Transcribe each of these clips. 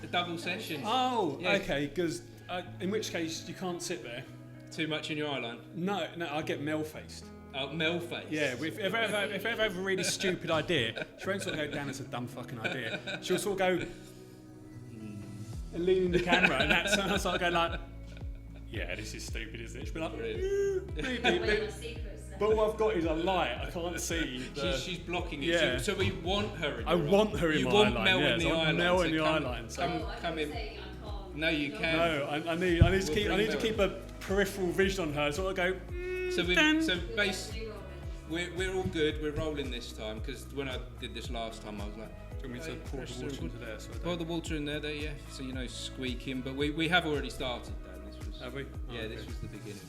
A double session. Oh, okay, because in which case you can't sit there. Too much in your eyeline? No, I get mel-faced. Oh, mel-faced? Yeah, if I have a really stupid idea, she won't sort of go down as a dumb fucking idea. She'll sort of go and lean in the camera, and that's when I start going like, yeah, this is stupid, isn't it? She'll be like, maybe. But what I've got is a light. I can't see. She's blocking it. Yeah. So we want her in I want her in my eyeline. You want Mel in the eyeline. Mel in the eyeline. So Come in. No, you can. No, I need to keep a peripheral vision on her. So I go. We're all good. We're rolling this time because when I did this last time, I was like, do you want me to pour the water into there? Pour the water in there, yeah. So squeaking. But we have already started, Dan. Have we? Yeah, okay. This was the beginning.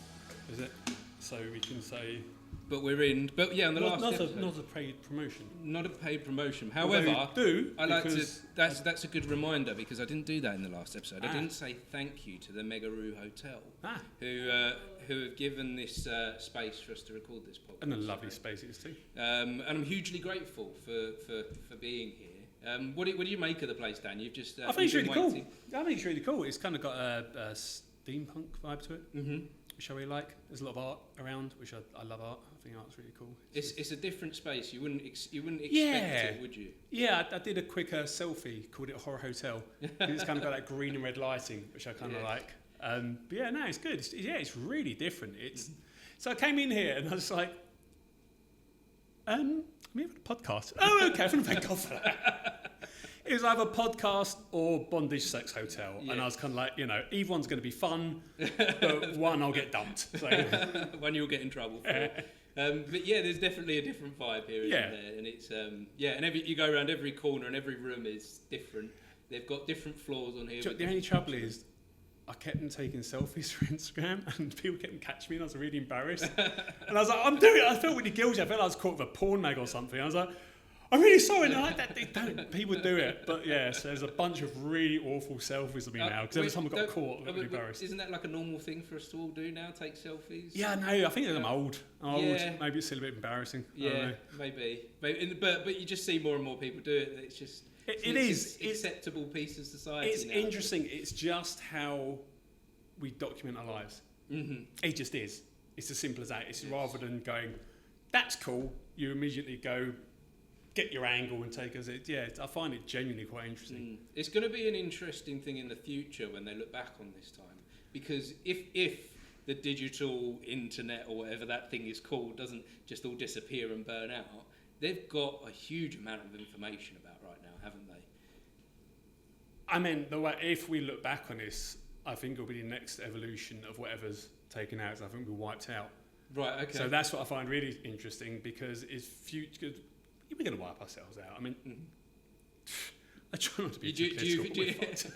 Is it? So we can say. But we're in. But yeah, on the last episode. Not a paid promotion. Not a paid promotion. However, I like to. That's a good reminder because I didn't do that in the last episode. I didn't say thank you to the Megaroo Hotel, who have given this space for us to record this podcast. And a lovely space it is too. And I'm hugely grateful for being here. What do you make of the place, Dan? You've just. I think it's really cool. I think it's really cool. It's kind of got a steampunk vibe to it. Mm-hmm. Which I really like. There's a lot of art around, which I love art. I think art's really cool. It's a different space. You wouldn't expect it, would you? Yeah, I did a quick selfie, called it a horror hotel. It's kind of got that green and red lighting, which I kind of like. But yeah, no, it's good. It's really different. So I came in here and I was like, we have a podcast. Oh, okay, I'm going to thank God for that. It was either podcast or bondage sex hotel. Yeah. And I was kind of like, either one's going to be fun, but one I'll get dumped. So. One you'll get in trouble for. But yeah, there's definitely a different vibe here, isn't there? And it's, and you go around every corner and every room is different. They've got different floors on here. The only trouble is, I kept on taking selfies for Instagram and people kept catching me and I was really embarrassed. And I was like, I'm doing it. I felt really guilty. I felt like I was caught with a porn mag or something. I was like, I'm really sorry. No, people do it. But yeah, so there's a bunch of really awful selfies of me now because every time I got caught, I got really embarrassed. Isn't that like a normal thing for us to all do now, take selfies? Yeah, no, I think I'm old. Yeah. Maybe it's still a bit embarrassing. Yeah, maybe. But you just see more and more people do it. It's just... It's an acceptable piece of society. It's interesting. It's just how we document our lives. Mm-hmm. It just is. It's as simple as that. It's rather than going, that's cool, you immediately go... get your angle and take us. I find it genuinely quite interesting. It's going to be an interesting thing in the future when they look back on this time, because if the digital internet or whatever that thing is called doesn't just all disappear and burn out, they've got a huge amount of information about right now, haven't they? I mean, if we look back on this, I think it'll be the next evolution of whatever's taken out. I think we'll be wiped out. Right. Okay. So that's what I find really interesting because it's future. We're going to wipe ourselves out. I mean, I try not to be too political.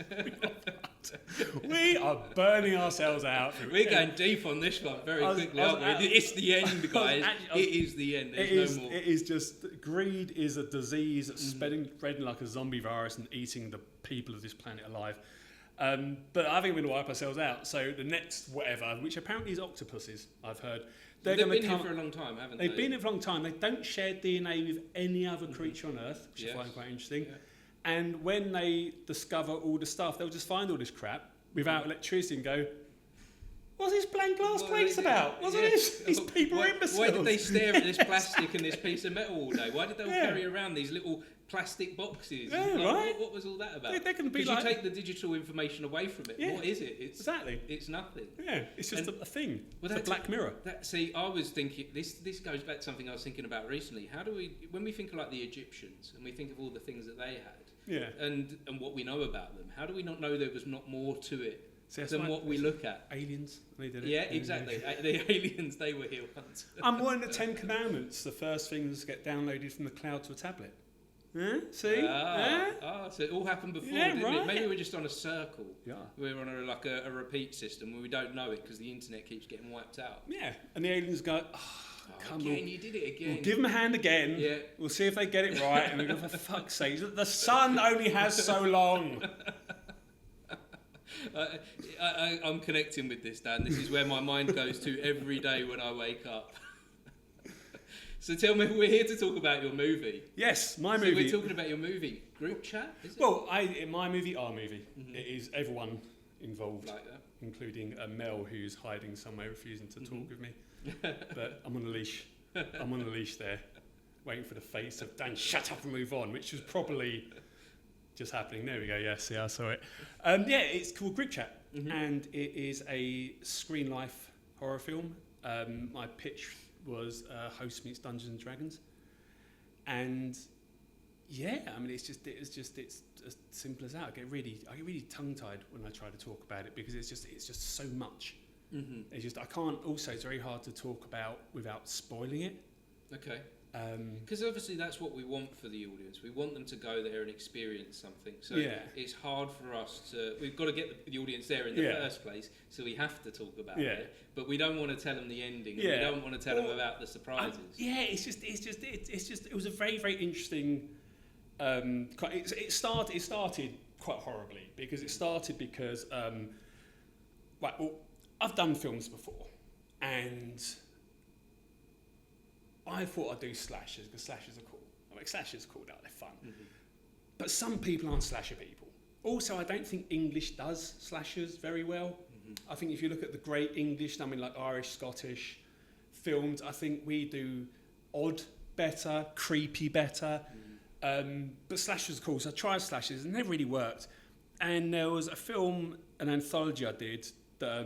We are burning ourselves out. We're going deep on this one very quickly, aren't we? It's the end, guys. It is the end. There's no more. It is just, greed is a disease that's spreading like a zombie virus and eating the people of this planet alive. But I think we're going to wipe ourselves out. So the next whatever, which apparently is octopuses, I've heard. They've been here for a long time, haven't they? They've been here for a long time. They don't share DNA with any other creature on Earth, which I find quite interesting. Yeah. And when they discover all the stuff, they'll just find all this crap without electricity and go, what's this blank glass plates about? What's this? These people are imbeciles. Why did they stare at this plastic and this piece of metal all day? Why did they all carry around these little plastic boxes? Yeah, right. What was all that about? They can be you take the digital information away from it. Yeah. What is it? It's nothing. Yeah, it's just a thing. Well, it's a black mirror. I was thinking, this goes back to something I was thinking about recently. How do we, when we think of like the Egyptians and we think of all the things that they had, and what we know about them, how do we not know there was not more to it than what we look at? Aliens, they did it. Yeah, exactly. The aliens, they were here once. And one of the 10 Commandments, the first things get downloaded from the cloud to a tablet. See? So it all happened before, didn't it? Maybe we're just on a circle. Yeah. We're on a repeat system where we don't know it because the internet keeps getting wiped out. Yeah. And the aliens go, come again, you did it again. We'll give them a hand again. Yeah. We'll see if they get it right. And we go, for fuck's sake, the sun only has so long. I'm connecting with this, Dan. This is where my mind goes to every day when I wake up. So tell me, we're here to talk about your movie. Yes, my So movie. we're talking about your movie. GroupChat, is it? Well, my movie, our movie. It is everyone involved, Like that. including Mel, who's hiding somewhere, refusing to talk with me. But I'm on a leash. I'm on a leash there, waiting for the face of Dan, shut up and move on, which was probably just happening. There we go. Yes, yeah, I saw it. Yeah, it's called GroupChat, and it is a Screen Life horror film. My pitch was Host meets Dungeons and Dragons, and yeah, I mean, it's as simple as that. I get really tongue-tied when I try to talk about it because it's just so much. It's I can't. Also, it's very hard to talk about without spoiling it. Okay. Because obviously that's what we want for the audience. We want them to go there and experience something. So it's hard for us to. We've got to get the audience there in the first place. So we have to talk about it. But we don't want to tell them the ending. And we don't want to tell them about the surprises. It was a very, very interesting. It started quite horribly because I've done films before, and I thought I'd do slashers because slashers are cool. I mean, slashers are cool, they're fun. But some people aren't slasher people. Also, I don't think English does slashers very well. I think if you look at the great English, I mean, like Irish, Scottish films, I think we do odd better, creepy better. But slashers are cool, so I tried slashers, and it never really worked. And there was a film, an anthology I did, that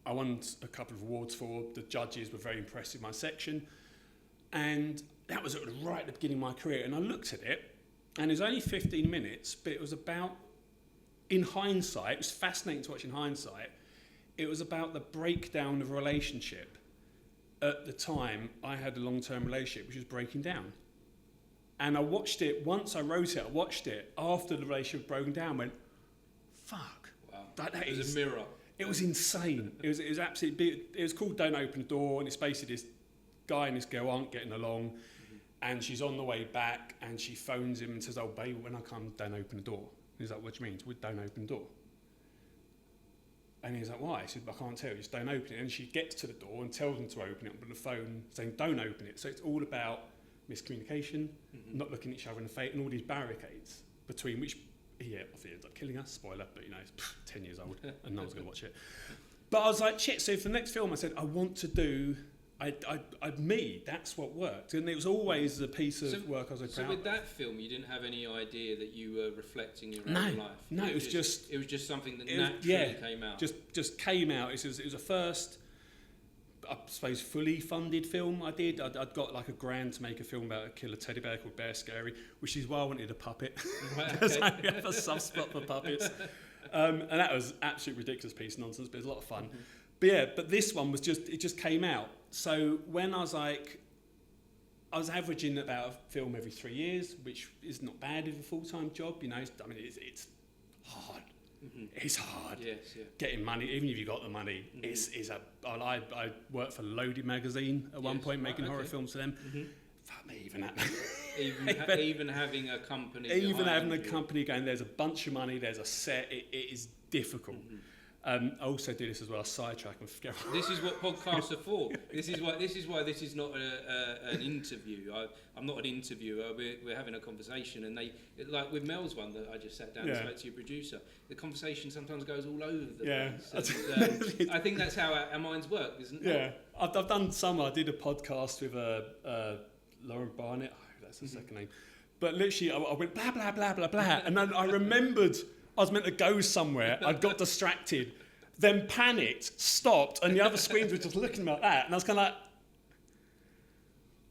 I won a couple of awards for. The judges were very impressed with my section, and that was right at the beginning of my career. And I looked at it, and it was only 15 minutes, but it was about, in hindsight, it was fascinating to watch in hindsight, it was about the breakdown of a relationship. At the time, I had a long-term relationship which was breaking down. And I watched it, once I wrote it, I watched it after the relationship had broken down, went, fuck. Wow. That it was a mirror. It was insane. It was absolutely. It was called Don't Open the Door, and it's basically this guy and this girl aren't getting along, and she's on the way back, and she phones him and says, "Oh, babe, when I come, don't open the door." And he's like, "What do you mean? Don't open the door." And he's like, "Why?" She said, "I can't tell you. Just don't open it." And she gets to the door and tells him to open it, but the phone saying, "Don't open it." So it's all about miscommunication, not looking at each other in the face, and all these barricades between which. Yeah, obviously ends up killing us. Spoiler, but it's 10 years old and no one's going to watch it. But I was like, shit. So for the next film, I said, I want to do, me. That's what worked, and it was always a piece of work I was proud of. So with that film, you didn't have any idea that you were reflecting your own life. No, it was just something that naturally came out. Just came out. It was a first, I suppose, fully funded film I did. I'd got like $1,000 to make a film about a killer teddy bear called Bear Scary, which is why I wanted a puppet. Because I have a soft spot for puppets. And that was absolutely ridiculous piece of nonsense, but it was a lot of fun. But this one was it just came out. So when I was averaging about a film every 3 years, which is not bad as a full-time job, I mean, it's hard. It's hard getting money, even if you got the money. I worked for Loaded magazine at one point, making horror films for them. Fuck me, even that. even having a company. Even having a company going, there's a bunch of money, there's a set. It is difficult. I also do this as well. I sidetrack and forget. This is what podcasts are for. This is why this is not an interview. I'm not an interviewer. We're having a conversation, and like with Mel's one that I just sat down and spoke to your producer. The conversation sometimes goes all over the place. And, I think that's how our minds work, isn't it? Yeah, I've done some. I did a podcast with Lauren Barnett. Oh, that's the second name. But literally, I went blah blah blah blah blah, and then I remembered. I was meant to go somewhere. I'd got distracted, then panicked, stopped, and the other screens were just looking like that. And I was kind of like,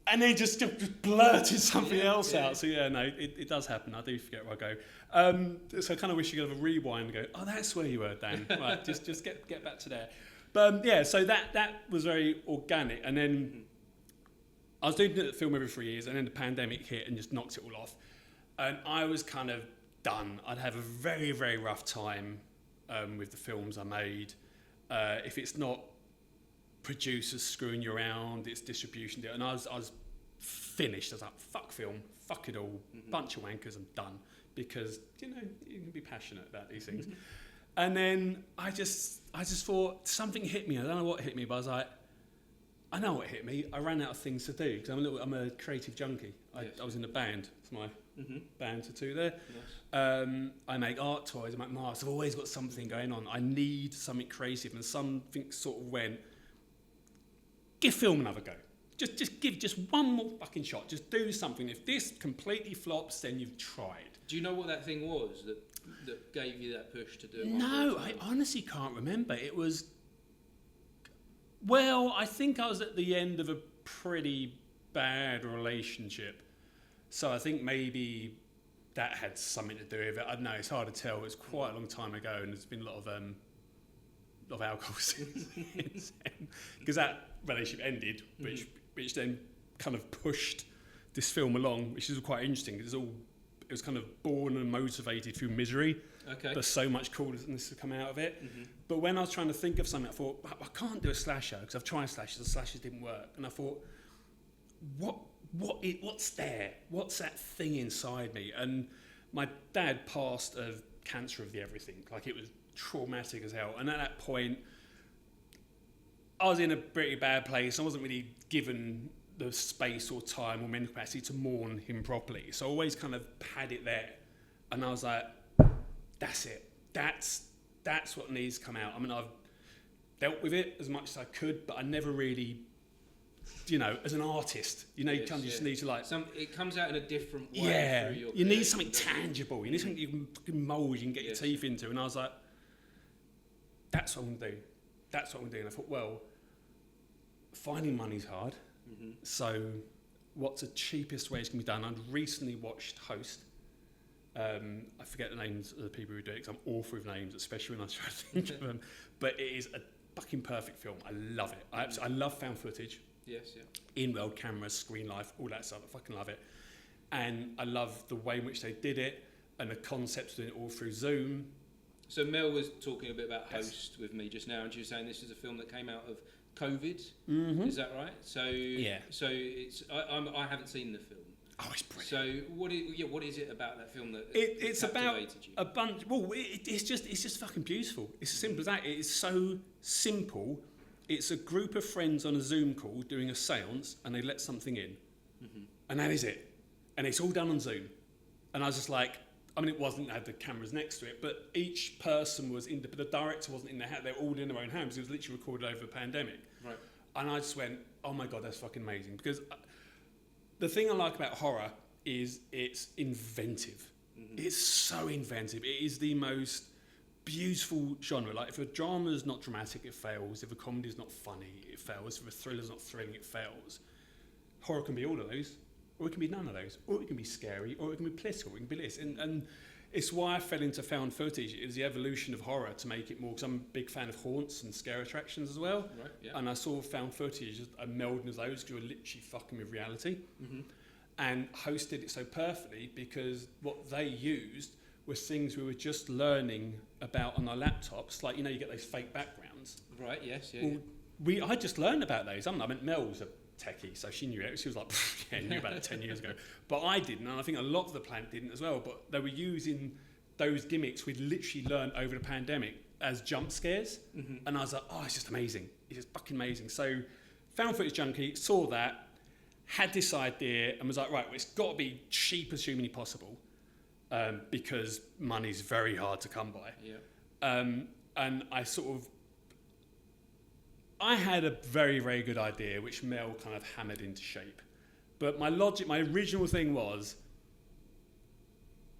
and then just blurted something else out. So it does happen. I do forget where I go. So I kind of wish you could have a rewind and go, oh, that's where you were, Dan. Right, just get back to there. But so that was very organic. And then I was doing the film every 3 years, and then the pandemic hit and just knocked it all off. And I was kind of done. I'd have a very, very rough time with the films I made. If it's not producers screwing you around, it's distribution. And I was finished. I was like, fuck film, fuck it all, bunch of wankers, I'm done. Because, you can be passionate about these things. And then I just thought, something hit me. I don't know what hit me, but I was like, I know what hit me. I ran out of things to do because I'm a creative junkie. I was in a band. It's my band tattoo there. Nice. I make art toys. I make masks. I've always got something going on. I need something creative, and something sort of went. Give film another go. Just give one more fucking shot. Just do something. If this completely flops, then you've tried. Do you know what that thing was that gave you that push to do it? No, I honestly can't remember. It was. Well, I think I was at the end of a pretty bad relationship. So I think maybe that had something to do with it. I don't know, it's hard to tell. It was quite a long time ago, and there's been a lot of alcohol since then. Because that relationship ended, which then kind of pushed this film along, which is quite interesting. It was kind of born and motivated through misery. Okay. There's so much coolness to come out of it. But when I was trying to think of something, I thought, I can't do a slasher because I've tried slashers. The slashers didn't work. And I thought, what's there? What's that thing inside me? And my dad passed of cancer of the everything. Like, it was traumatic as hell. And at that point, I was in a pretty bad place. I wasn't really given the space or time or mental capacity to mourn him properly. So I always kind of had it there. And I was like, that's it. That's what needs to come out. I mean, I've dealt with it as much as I could, but I never really, as an artist, you kind of just need to it comes out in a different way. Yeah, through your you need something tangible. You need something you can mould, you can get your teeth into. And I was like, that's what I'm going to do. That's what I'm doing. I thought, well, finding money's hard. So what's the cheapest way it's going to be done? I'd recently watched Host. I forget the names of the people who do it because I'm awful with names, especially when I try to think of them. But it is a fucking perfect film. I love it. I love found footage. Yes, yeah. In-world cameras, screen life, all that stuff. I fucking love it. And I love the way in which they did it and the concept of doing it all through Zoom. So Mel was talking a bit about Host with me just now, and she was saying this is a film that came out of COVID. Is that right? So So it's I haven't seen the film. Oh, it's brilliant. So what is it about that film that it's about you? a bunch? Well, it's just fucking beautiful. It's as simple as that. It is so simple. It's a group of friends on a Zoom call doing a séance, and they let something in, and that is it. And it's all done on Zoom. And I was just like, I mean, it had the cameras next to it, but each person was but the director wasn't in their house. They were all in their own homes. It was literally recorded over the pandemic. Right. And I just went, oh my God, that's fucking amazing. Because the thing I like about horror is it's inventive. It's so inventive. It is the most beautiful genre. Like, if a drama is not dramatic, it fails. If a comedy is not funny, it fails. If a thriller is not thrilling, it fails. Horror can be all of those, or it can be none of those, or it can be scary, or it can be political, it can be this. And it's why I fell into found footage. It was the evolution of horror to make it more, because I'm a big fan of haunts and scare attractions as well. Right, yeah. And I saw found footage, a melding of those, because you're literally fucking with reality. And Host did it so perfectly because what they used was things we were just learning about on our laptops. Like, you get those fake backgrounds. Right, yes, yeah. Well, I just learned about those. I mean, Mel was a techie, so she knew it. She was like, yeah, knew about it 10 years ago. But I didn't, and I think a lot of the plant didn't as well. But they were using those gimmicks we'd literally learned over the pandemic as jump scares. And I was like, oh, it's just amazing. It's just fucking amazing. So, found footage junkie, saw that, had this idea, and was like, right, well, it's got to be cheap as humanly possible, because money's very hard to come by. Yeah. And I had a very, very good idea, which Mel kind of hammered into shape. But my original thing was,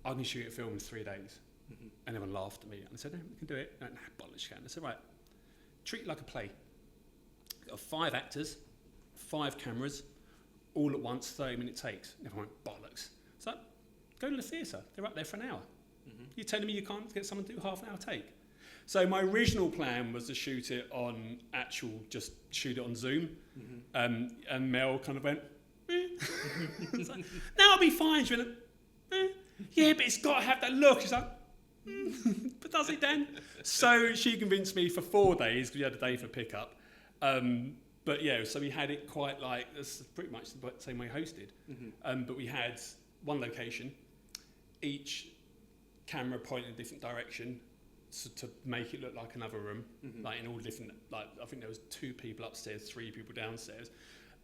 I'm going to shoot a film in 3 days. And everyone laughed at me. And I said, no, we can do it. No, bollocks, you can. I said, right, treat it like a play. Got 5 actors, 5 cameras, all at once, 30-minute takes. And everyone went, bollocks. So, go to the theatre. They're up there for an hour. You're telling me you can't get someone to do half an hour take? So my original plan was to shoot it on just shoot it on Zoom. And Mel kind of went, like, no, I'll be fine. She went, yeah, but it's got to have that look. She's like, but does it, Dan? So she convinced me for 4 days, because we had a day for pickup. But yeah, so we had it quite like, that's pretty much the same way Host did. But we had one location, each camera pointing in a different direction, to make it look like another room, like in all different, like I think there was 2 people upstairs, 3 people downstairs,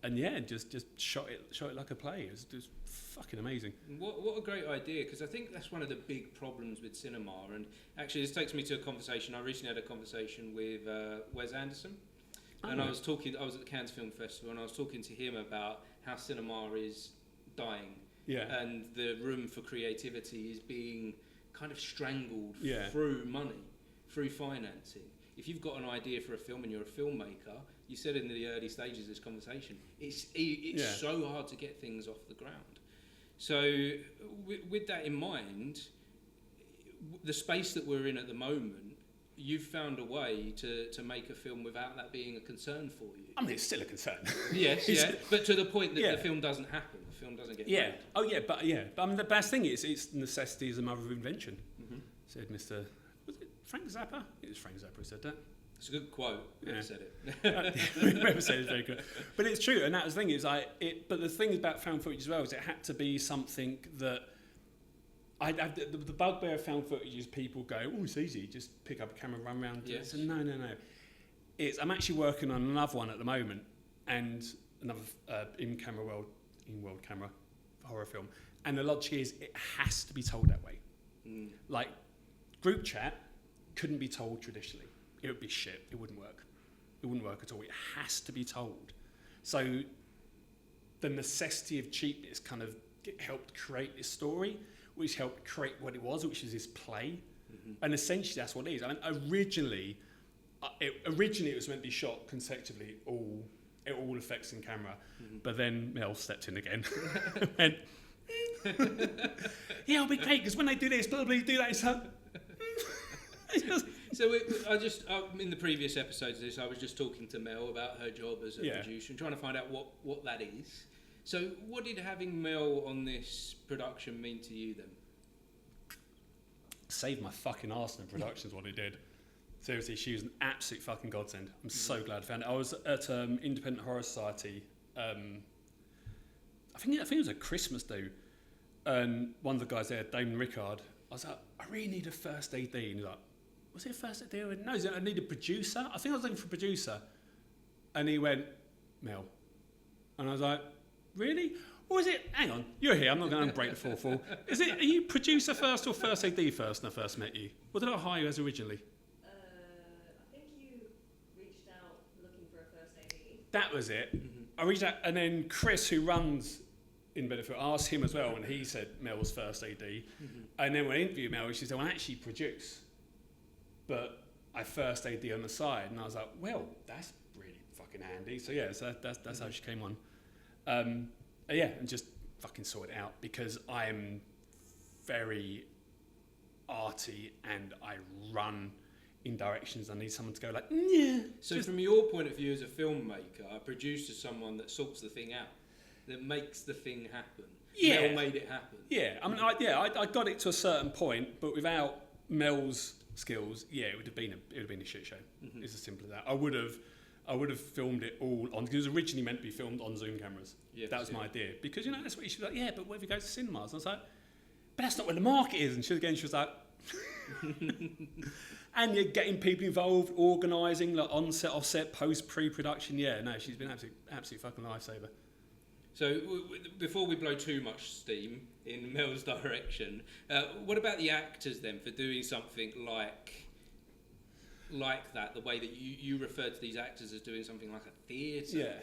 and yeah, just shot it like a play. It was just fucking amazing. What a great idea, because I think that's one of the big problems with cinema. And actually, this takes me to a conversation. I recently had a conversation with Wes Anderson, and I was at the Cannes Film Festival, and I was talking to him about how cinema is dying, and the room for creativity is being kind of strangled through money, through financing. If you've got an idea for a film and you're a filmmaker, you said in the early stages of this conversation, it's so hard to get things off the ground. So with that in mind, the space that we're in at the moment, you've found a way to make a film without that being a concern for you. I mean, it's still a concern. Yes, but to the point that the film doesn't happen, the film doesn't get made. But I mean, the best thing is, it's necessity is the mother of invention, said Mr. Was it Frank Zappa? It was Frank Zappa who said that. It's a good quote. Whoever said it. Whoever said it's very good. But it's true, and that was the thing is, but the thing about found footage as well is it had to be something that the bugbear of found footage is people go, oh, it's easy, just pick up a camera, run around. Yes. So no. I'm actually working on another one at the moment, and another in world camera horror film, and the logic is it has to be told that way. Like GroupChat couldn't be told traditionally. It would be shit. It wouldn't work. It wouldn't work at all. It has to be told. So the necessity of cheapness kind of helped create this story, which helped create what it was, which is this play. And essentially that's what it is. I mean, originally it was meant to be shot consecutively, all effects in camera. But then Mel stepped in again. And it'll be great, because when they do this, probably do that. So in the previous episodes of this, I was just talking to Mel about her job as a producer and trying to find out what that is. So what did having Mel on this production mean to you then? Saved my fucking arse in production is what it did. Seriously, she was an absolute fucking godsend. I'm so glad I found it. I was at Independent Horror Society. I think it was a Christmas do, and one of the guys there, Damon Rickard, I was like, I really need a first AD, and he's like, was it a first AD? I went, no, I need a producer. I think I was looking for a producer, and he went, Mel, and I was like, really? Or is it? Hang on, you're here. I'm not going to break the fourth wall. Are you producer first or first AD first when I first met you? What did I hire you as originally? I think you reached out looking for a first AD. That was it. I reached out, and then Chris, who runs In Benefit, asked him as well, and he said Mel was first AD. And then when I interviewed Mel, she said, well, I actually produce, but I first AD on the side. And I was like, well, that's really fucking handy. So yeah, that's how she came on. And just fucking sort it out, because I am very arty and I run in directions. I need someone to go like, yeah. So from your point of view as a filmmaker, a producer is someone that sorts the thing out, that makes the thing happen. Yeah. Mel made it happen. Yeah, I mean, I got it to a certain point, but without Mel's skills, it would have been a shit show. It's as simple as that. I would have filmed it all on, because it was originally meant to be filmed on Zoom cameras. Yes, that was my idea, because that's what she was like. But what if we go to cinemas? And I was like, but that's not where the market is. And she was like, and you're getting people involved, organising, like on-set, off-set, post, pre-production. She's been absolute fucking lifesaver. So before we blow too much steam in Mel's direction, what about the actors then for doing something like that? The way that you refer to these actors as doing something like a theatre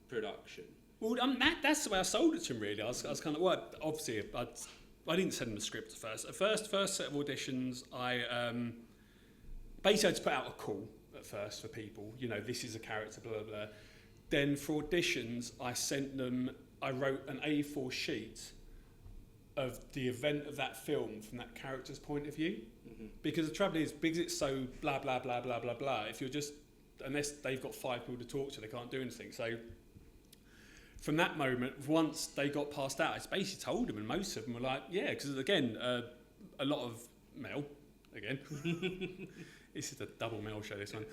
production. Well, that's the way I sold it to him. Really, I was kind of obviously I didn't send them the script first. At first set of auditions, I basically had to put out a call at first for people. This is a character, blah blah blah. Then for auditions, I wrote an A4 sheet of the event of that film from that character's point of view. Because the trouble is, because it's so blah, blah, blah, blah, blah, blah, if you're just, unless they've got 5 people to talk to, they can't do anything. So from that moment, once they got passed out, I basically told them, and most of them were like, yeah, because again, a lot of Mel, again, this is a double Mel show, this one.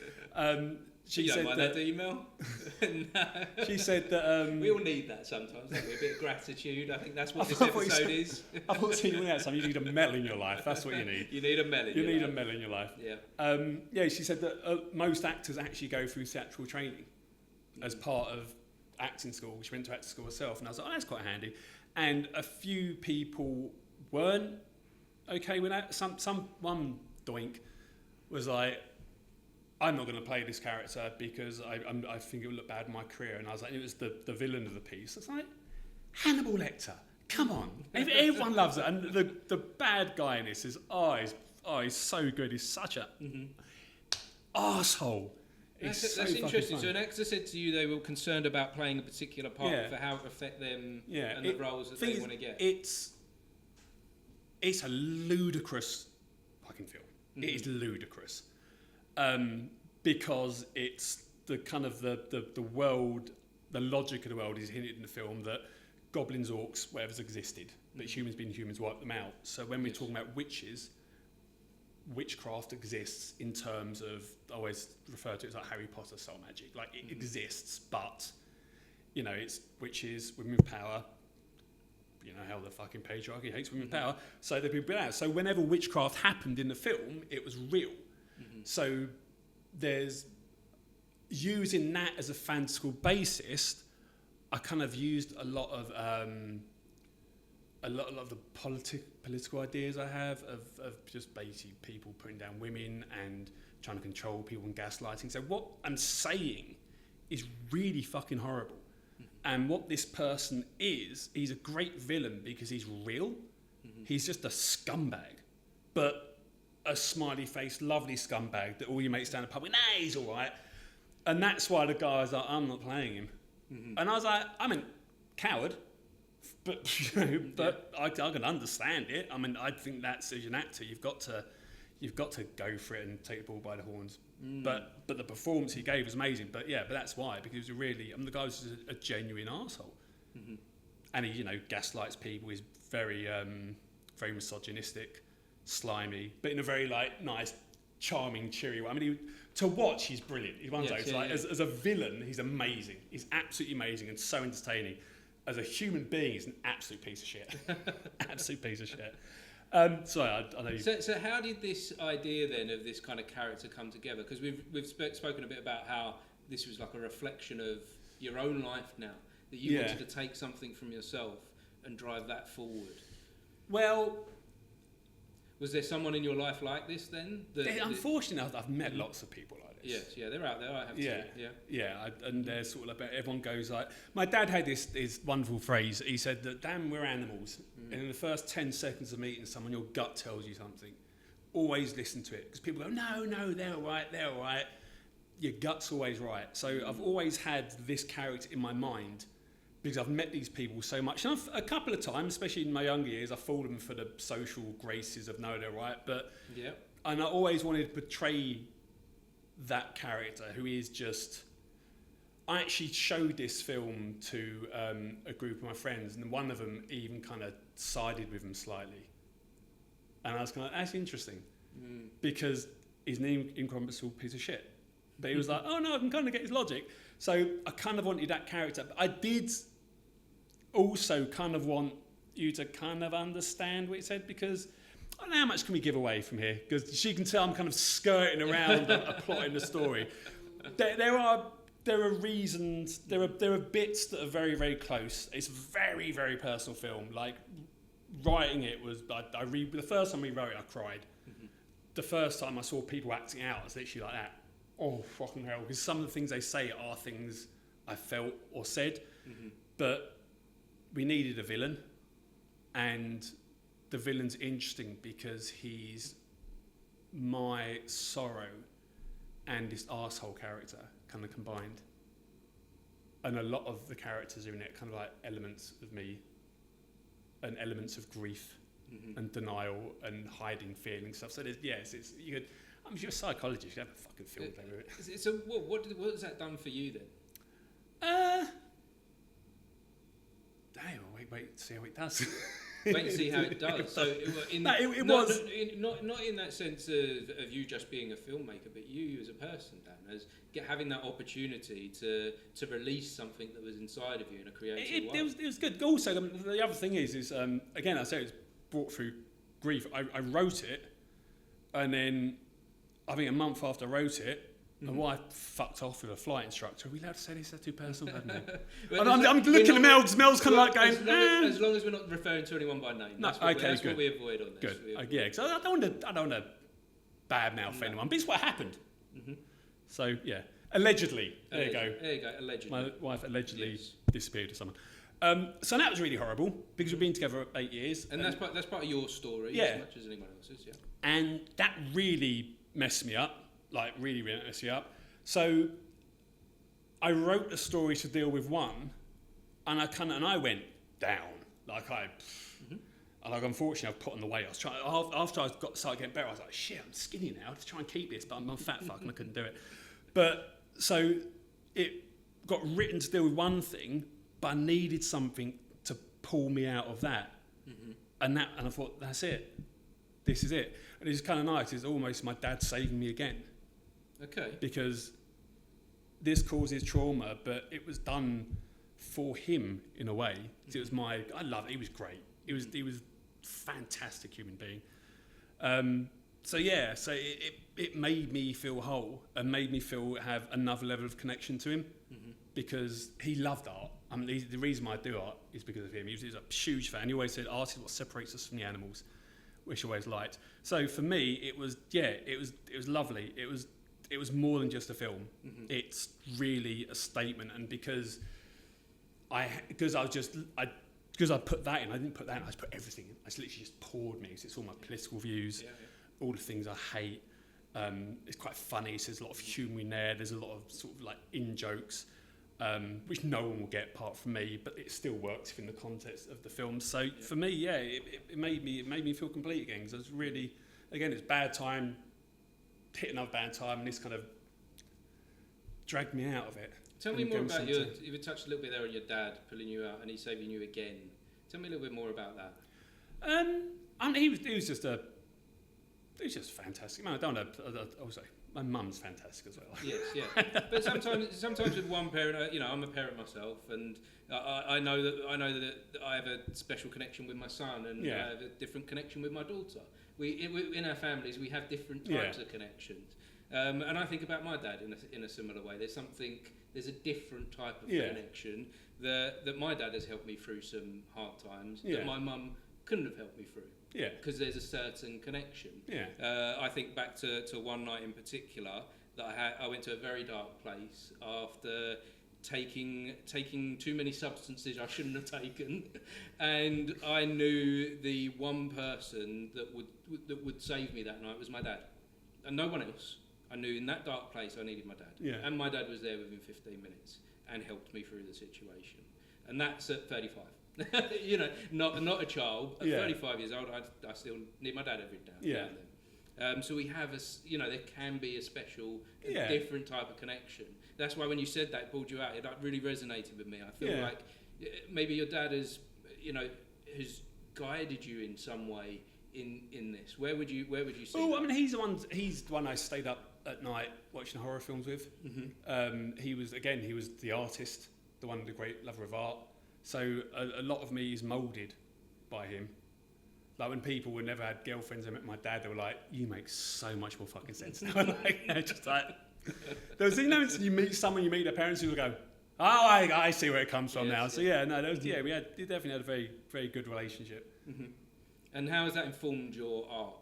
she you said don't mind that email? No. She said that we all need that sometimes, don't we? A bit of gratitude. I think that's what this I thought you episode said- is. I thought you had something. You need a medal in your life. That's what you need. You need a medal. You need a medal in your life. Yeah. Yeah, she said that most actors actually go through theatrical training as part of acting school. She went to acting school herself, and I was like, oh, that's quite handy. And a few people weren't okay with that. One doink was like, I'm not going to play this character because I think it would look bad in my career. And I was like, it was the villain of the piece. It's like, Hannibal Lecter, come on. Everyone loves it. And the bad guy in this is, he's so good. He's such a arsehole. That's interesting. So an actor said to you they were concerned about playing a particular part for how it affect them and the roles that they want to get. It's a ludicrous fucking film. Mm-hmm. It is ludicrous. Because it's the kind of the world, the logic of the world is hinted in the film that goblins, orcs, whatever's existed, but humans being humans wipe them out. So when we're talking about witches, witchcraft exists in terms of, I always refer to it as like Harry Potter style magic. Like it exists, but it's witches, women with power. You know how the fucking patriarchy hates women with power. So they've been out. So whenever witchcraft happened in the film, it was real. So there's using that as a fantastical basis. I kind of used a lot of the political ideas I have of just basically people putting down women and trying to control people and gaslighting. So what I'm saying is really fucking horrible. And what this person is, he's a great villain because he's real. He's just a scumbag, but a smiley faced, lovely scumbag that all your mates down the pub, nah, he's all right. And that's why the guy was like, I'm not playing him. And I was like, I'm a coward, but I can understand it. I mean, I think that's, as an actor, you've got to go for it and take the bull by the horns. But the performance he gave was amazing. But that's why, because he was really, the guy was just a genuine arsehole. And he, gaslights people. He's very, very misogynistic, slimy, but in a very nice, charming, cheery way. I mean, to watch, he's brilliant. He's one of those. As a villain, he's amazing. He's absolutely amazing and so entertaining. As a human being, he's an absolute piece of shit. Absolute piece of shit. Sorry, I know you. So how did this idea then of this kind of character come together? Because we've spoken a bit about how this was like a reflection of your own life now, that you wanted to take something from yourself and drive that forward. Well, was there someone in your life like this then? Unfortunately, I've met lots of people like this. Yes, they're out there. I have too. And they're sort of like, everyone goes like, my dad had this wonderful phrase. He said that, damn, we're animals. And in the first 10 seconds of meeting someone, your gut tells you something. Always listen to it. Because people go, no, they're all right. Your gut's always right. So I've always had this character in my mind because I've met these people so much. And a couple of times, especially in my younger years, I've fallen them for the social graces of no, they're right. And I always wanted to portray that character who is just... I actually showed this film to a group of my friends, and one of them even kind of sided with him slightly. And I was kind of, that's interesting, because he's an incomprehensible piece of shit. But he was like, oh no, I can kind of get his logic. So I kind of wanted that character. But I did also kind of want you to kind of understand what he said, because I don't know how much can we give away from here, because she can tell I'm kind of skirting around a plot in the story. There are reasons, there are bits that are very, very close. It's a very, very personal film. Like, writing it was, the first time we wrote it, I cried. The first time I saw people acting out, it's literally like that. Oh, fucking hell. Because some of the things they say are things I felt or said. But we needed a villain. And the villain's interesting because he's my sorrow and this arsehole character kind of combined. And a lot of the characters are in it kind of like elements of me and elements of grief and denial and hiding feelings stuff. So there's, I'm sure a psychologist, you have a fucking field day with it. So what has that done for you then? Wait, see how it does. Wait and see how it does. So it was not in that sense of you just being a filmmaker, but you as a person, Dan, as having that opportunity to release something that was inside of you in a creative way. It was good. Also, the other thing is again, I say it was brought through grief. I wrote it, and then I think a month after I wrote it, my wife fucked off with a flight instructor. Are we allowed to say this? That's too personal, haven't we? I'm looking at Mel, because Mel's kind of like going... As long as we're not referring to anyone by name. That's what we avoid on this. Good. Yeah, because I don't want to badmouth anyone, but it's what happened. Mm-hmm. So, yeah. Allegedly. There you go. Allegedly. My wife allegedly disappeared or something. So that was really horrible, because we've been together 8 years. And that's part of your story as much as anyone else's, yeah. And that really messed me up. Like, really messed me up. So I wrote a story to deal with one, and I went down. Like, unfortunately, I've put on the weight. I was trying, after I started getting better, I was like, shit, I'm skinny now. To try and keep this, but I'm a fat fuck and I couldn't do it. But, so it got written to deal with one thing, but I needed something to pull me out of that. Mm-hmm. And I thought, that's it. This is it. And it's kind of nice. It's almost my dad saving me again. Okay. Because this causes trauma, but it was done for him in a way. It was I love it. He was great. He was fantastic human being. So it made me feel whole and made me have another level of connection to him, because he loved art. I mean, the reason why I do art is because of him. He was a huge fan. He always said art is what separates us from the animals, which I always liked. So for me, it was lovely. It was more than just a film. Mm-hmm. It's really a statement, and because I put that in, I didn't put that in. I just put everything in. I just literally just poured me. It's all my political views, all the things I hate. It's quite funny. So there's a lot of humour in there. There's a lot of sort of like in jokes, which no one will get apart from me, but it still works within the context of the film. So for me, it made me feel complete again. Because I was really, again, it's bad time. Hit another bad time, and this kind of dragged me out of it. Tell me more about you touched a little bit there on your dad pulling you out and he saving you again. Tell me a little bit more about that. He was just fantastic. Man, I don't know. Also, my mum's fantastic as well. Yes, yeah. But sometimes with one parent, I'm a parent myself, and I know that I have a special connection with my son, and I have a different connection with my daughter. We in our families we have different types of connections, and I think about my dad in a similar way. There's a different type of connection that my dad has helped me through some hard times that my mum couldn't have helped me through. Yeah, because there's a certain connection. Yeah, I think back to one night in particular that I went to a very dark place after taking too many substances I shouldn't have taken, and I knew the one person that would save me that night was my dad, and no one else. I knew in that dark place I needed my dad, and my dad was there within 15 minutes and helped me through the situation, and that's at 35. Not a child. At 35 years old, I still need my dad every now and then. So we have there can be a special, different type of connection. That's why when you said that, it pulled you out. It really resonated with me. I feel like maybe your dad has guided you in some way in this. Where would you see? Oh, I mean, he's the one I stayed up at night watching horror films with. Mm-hmm. He was the artist, the one, the great lover of art. So a lot of me is moulded by him. Like when people would never had girlfriends and met my dad, they were like, "You make so much more fucking sense now." Just like there's you meet someone, you meet their parents who will go, "Oh, I see where it comes from now." So we definitely had a very, very good relationship. Mm-hmm. And how has that informed your art?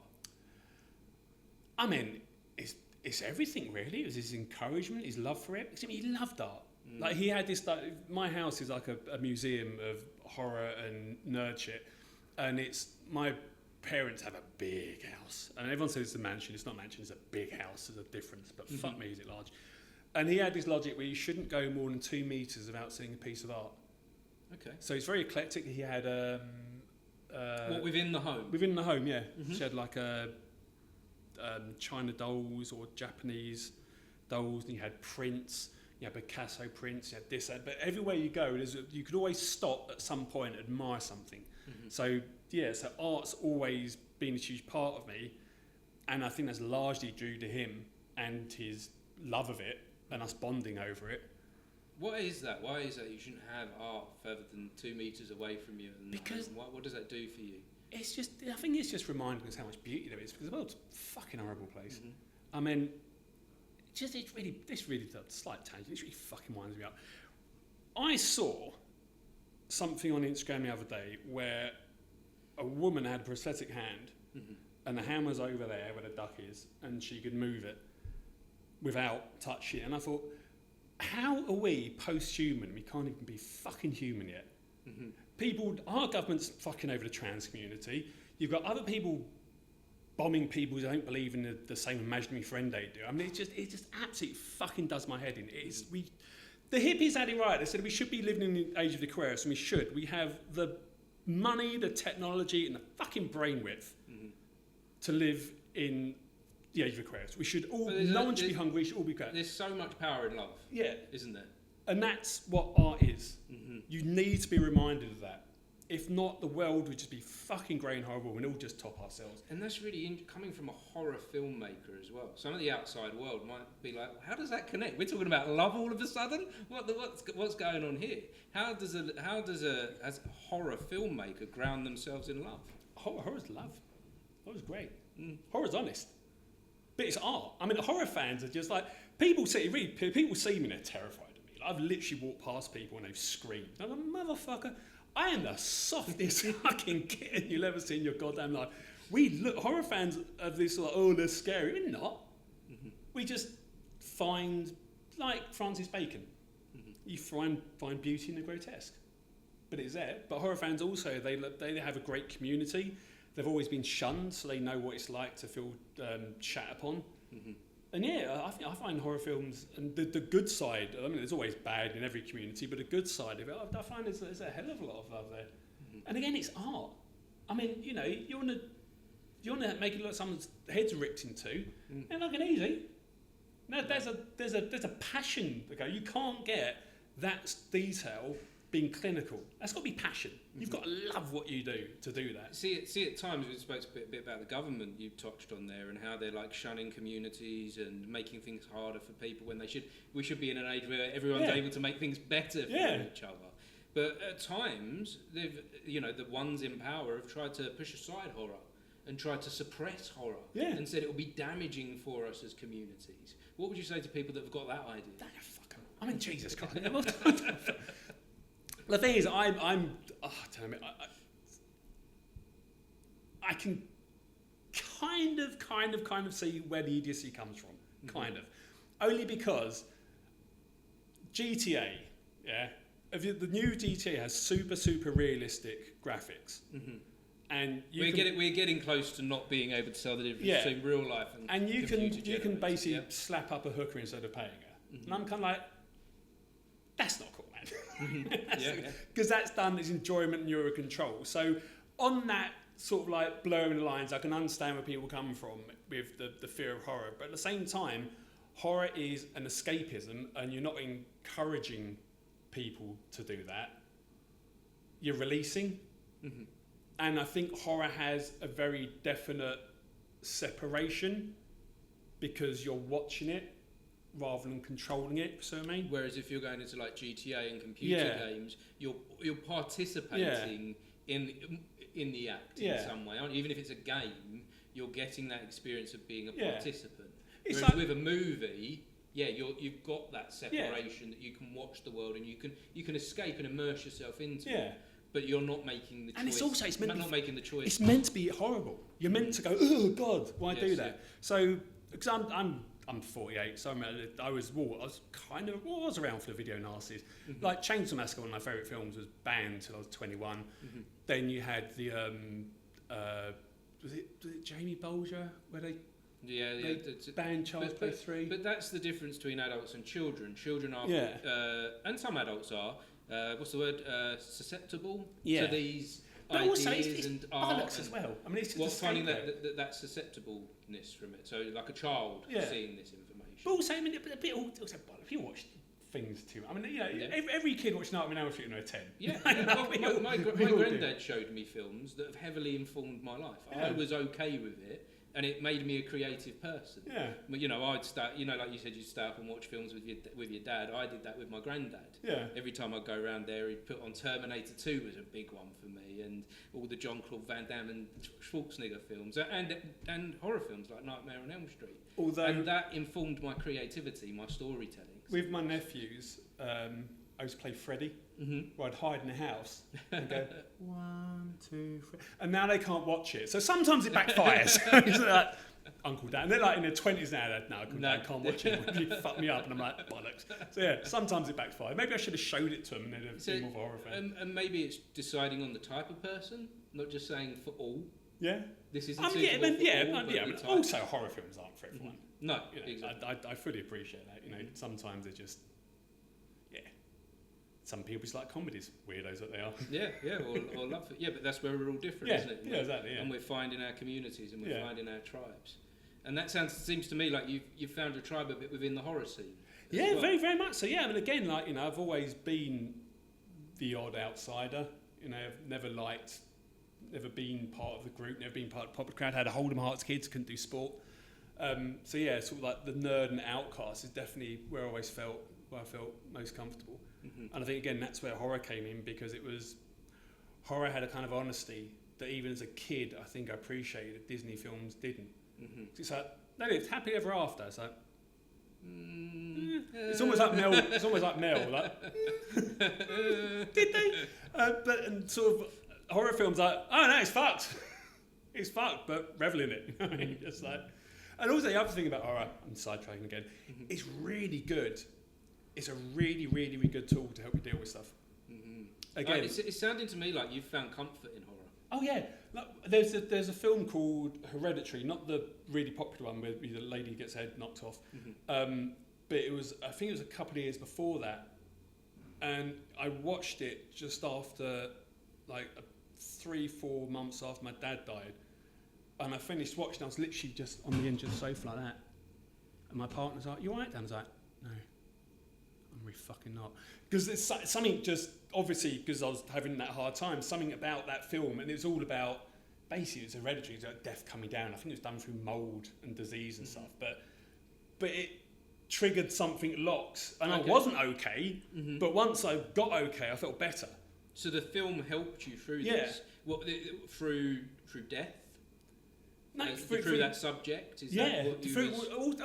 I mean, it's everything really. It was his encouragement, his love for it. I mean, he loved art. Like he had this. My house is like a museum of horror and nerd shit, and it's my parents have a big house, and everyone says it's a mansion. It's not a mansion. It's a big house. There's a difference, but fuck me, is it large? And he had this logic where you shouldn't go more than 2 meters without seeing a piece of art. Okay. So it's very eclectic. He had what, within the home? Within the home, yeah. Mm-hmm. She had like China dolls or Japanese dolls, and you had prints. You had Picasso prints, you had this, that. But everywhere you go, you could always stop at some point and admire something. Mm-hmm. So so art's always been a huge part of me, and I think that's largely due to him and his love of it and us bonding over it. Why is that? Why is that you shouldn't have art further than 2 meters away from you? And Because what does that do for you? it's just, I think it's just reminding us how much beauty there is, because the world's a fucking horrible place. Mm-hmm. I mean, this really does, slight tangent, this really fucking winds me up. I saw something on Instagram the other day where a woman had a prosthetic hand, and the hand was over there where the duck is, and she could move it without touching it. And I thought, how are we post-human? We can't even be fucking human yet. People, our government's fucking over the trans community. You've got other people bombing people who don't believe in the same imaginary friend they do. I mean, it just absolutely fucking does my head in. The hippies had it right. They said we should be living in the age of Aquarius, and we should. We have the money, the technology, and the fucking brain width to live in the age of Aquarius. We should all, no one should be hungry, we should all be glad. There's so much power in love, isn't there? And that's what art is. You need to be reminded of that. If not, the world would just be fucking grey and horrible, and all just top ourselves. And that's really coming from a horror filmmaker as well. Some of the outside world might be like, how does that connect? We're talking about love all of a sudden? What's going on here? How does a horror filmmaker ground themselves in love? Horror's love. Horror's great. Horror's honest. But it's art. I mean, horror fans are just like, people see me and they're terrified of me. Like, I've literally walked past people and they've screamed. I'm like, motherfucker, I am the softest fucking kitten you'll ever see in your goddamn life. Horror fans of this, like, oh, they're scary. We're not. We just find, like Francis Bacon, you find beauty in the grotesque. But it's there. But horror fans also, they have a great community. They've always been shunned, so they know what it's like to feel shat upon. And yeah, I find horror films, and the good side, I mean, there's always bad in every community, but the good side of it, I find there's a hell of a lot of love there. And again, it's art. I mean, you know, you want to make it look like someone's head's ripped in two. It's not going easy. No, there's a passion. Okay, you can't get that detail being clinical. That's got to be passion. You've got to love what you do to do that. See, at times we spoke a bit about the government you touched on there, and how they're like shunning communities and making things harder for people when we should be in an age where everyone's able to make things better for each other. But at times, the ones in power have tried to push aside horror and tried to suppress horror and said it will be damaging for us as communities. What would you say to people that have got that idea? I mean, Jesus Christ. The thing is, I can kind of see where the idiocy comes from. Kind of. Only because GTA, the new GTA has super realistic graphics. And we're getting close to not being able to tell the difference between real life and you can basically slap up a hooker instead of paying her. And I'm kind of like, that's not cool, man. Because that's done as enjoyment and you're in control. So on that sort of like blurring the lines, I can understand where people come from with the fear of horror. But at the same time, horror is an escapism, and you're not encouraging people to do that. You're releasing. And I think horror has a very definite separation because you're watching it rather than controlling it, so I mean. Whereas if you're going into like GTA and computer games, you're participating in the act in some way, aren't you? Even if it's a game, you're getting that experience of being a participant. Whereas like, with a movie, you've got that separation that you can watch the world and you can escape and immerse yourself into it. But you're not making the choice. And it's not making the choice. It's meant to be horrible. You're meant to go, oh God, why do that? So, because I'm 48, so I was around for the video nasties. Like Chainsaw Massacre, one of my favourite films, was banned until I was 21. Then you had the was it Jamie Bulger where they banned Child's Play 3. But that's the difference between adults and children. Children are, and some adults are. What's the word? Susceptible to these but ideas also it's and art as well. I mean, it's just finding that susceptibleness from it. So, like a child seeing this information. But also, I mean, if you watch things too. I mean, every kid watching Nightmare on Elm Street when they're 10. Yeah, well, my granddad showed me films that have heavily informed my life. Yeah. I was okay with it, and it made me a creative person. Yeah. But, I'd start, like you said, you'd stay up and watch films with your dad. I did that with my granddad. Yeah. Every time I'd go around there, he'd put on Terminator 2 was a big one for me, and all the Jean-Claude Van Damme and Schwarzenegger films, and horror films like Nightmare on Elm Street. And that informed my creativity, my storytelling. With my nephews, I used to play Freddy, where I'd hide in the house and go, 1, 2, 3. And now they can't watch it. So sometimes it backfires. It's like, Uncle Dan. And they're like in their 20s now. No, Uncle Dan can't watch it. You fuck me up. And I'm like, bollocks. So yeah, sometimes it backfires. Maybe I should have showed it to them and they'd have been more of a horror fan. And maybe it's deciding on the type of person, not just saying for all. Yeah. This isn't suitable for all. Also, horror films aren't for everyone. No, exactly. I fully appreciate that. Sometimes they're just, some people just like comedies, weirdos that they are. Yeah, or love it. Yeah, but that's where we're all different, isn't it? Yeah, exactly. Yeah. And we're finding our communities and we're finding our tribes. And that seems to me like you've found a tribe a bit within the horror scene. Yeah, well. Very, very much so. Yeah, I mean, again, I've always been the odd outsider. I've never been part of the group, never been part of the popular crowd. Had a Hold'em Hearts kids, couldn't do sport. So yeah, sort of like the nerd and outcast is definitely where I felt most comfortable. Mm-hmm. And I think again that's where horror came in, because horror had a kind of honesty that even as a kid I think I appreciated that Disney films didn't. Mm-hmm. It's like they lived happily ever after. It's like it's almost like Mel. It's almost like Mel. Like did they? But sort of horror films like, oh no, it's fucked. It's fucked, but revel in it. Just like. And also the other thing about horror, I'm sidetracking again, it's really good. It's a really, really, really good tool to help you deal with stuff. Mm-hmm. Again, it's sounding to me like you've found comfort in horror. Oh yeah, there's a film called Hereditary, not the really popular one where the lady gets her head knocked off, but I think it was a couple of years before that, and I watched it just after 3-4 months after my dad died. And I finished watching, I was literally just on the edge of the sofa like that. And my partner's like, you alright, Dan? I was like, no, I'm really fucking not. Because it's something just, obviously, because I was having that hard time, something about that film, and it was all about, basically it's Hereditary, it's like death coming down. I think it was done through mould and disease and stuff, but it triggered something locked. And I wasn't okay, but once I got okay, I felt better. So the film helped you through this? What, through death? No, through that subject?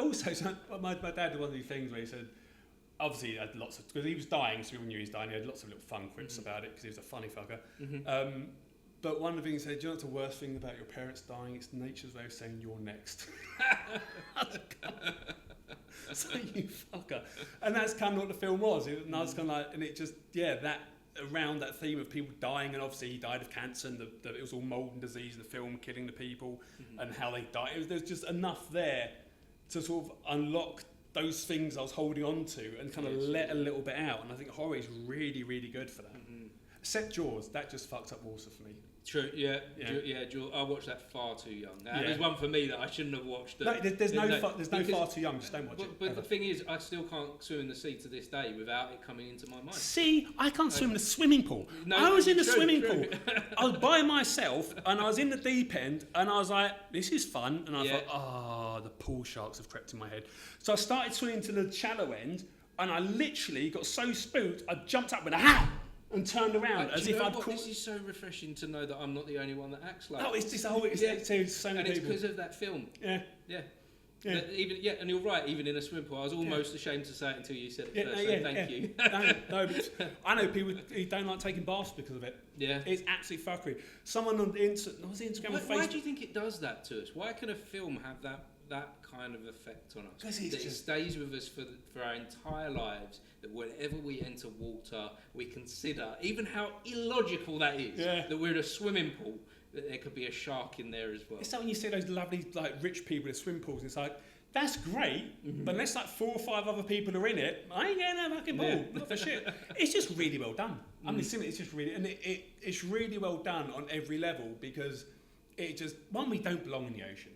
Also, my dad did one of these things where he said, obviously he had lots of, because he was dying, so we knew he was dying, he had lots of little fun quips about it, because he was a funny fucker. But one of the things he said, do you know what's the worst thing about your parents dying? It's nature's way of saying you're next. So you fucker. And that's kind of what the film was. And I was kind of like, and it just, that around that theme of people dying, and obviously he died of cancer, and it was all mould and disease in the film, killing the people, and how they died. There's just enough there to sort of unlock those things I was holding on to and kind of let a little bit out. And I think horror is really, really good for that. Except Jaws, that just fucked up Water for me. True, Jaws. I watched that far too young. There's one for me that I shouldn't have watched. There's no far too young, just don't watch it. But the thing is, I still can't swim in the sea to this day without it coming into my mind. See, I can't swim in the swimming pool. I was in the swimming pool. I was by myself, and I was in the deep end, and I was like, this is fun. And I thought, the pool sharks have crept in my head. So I started swimming to the shallow end, and I literally got so spooked, I jumped up with a hat and turned around as if I'd caught. This is so refreshing to know that I'm not the only one that acts like. No, it's just so many people. And it's because of that film. Yeah. And you're right. Even in a swim pool, I was almost ashamed to say it until you said it first. Thank you. No, but I know people who don't like taking baths because of it. Yeah, it's absolute fuckery. Someone on Instagram or Facebook. Why do you think it does that to us? Why can a film have that kind of effect on us? Because it stays with us for our entire lives. That whenever we enter water, we consider, even how illogical that is, that we're in a swimming pool, that there could be a shark in there as well. It's like when you see those lovely rich people in swim pools, it's like, that's great, but unless 4 or 5 other people are in it, I ain't getting that fucking pool, not for shit. It's just really well done. I mean, it's just really, and it's really well done on every level, because it just, one, we don't belong in the ocean.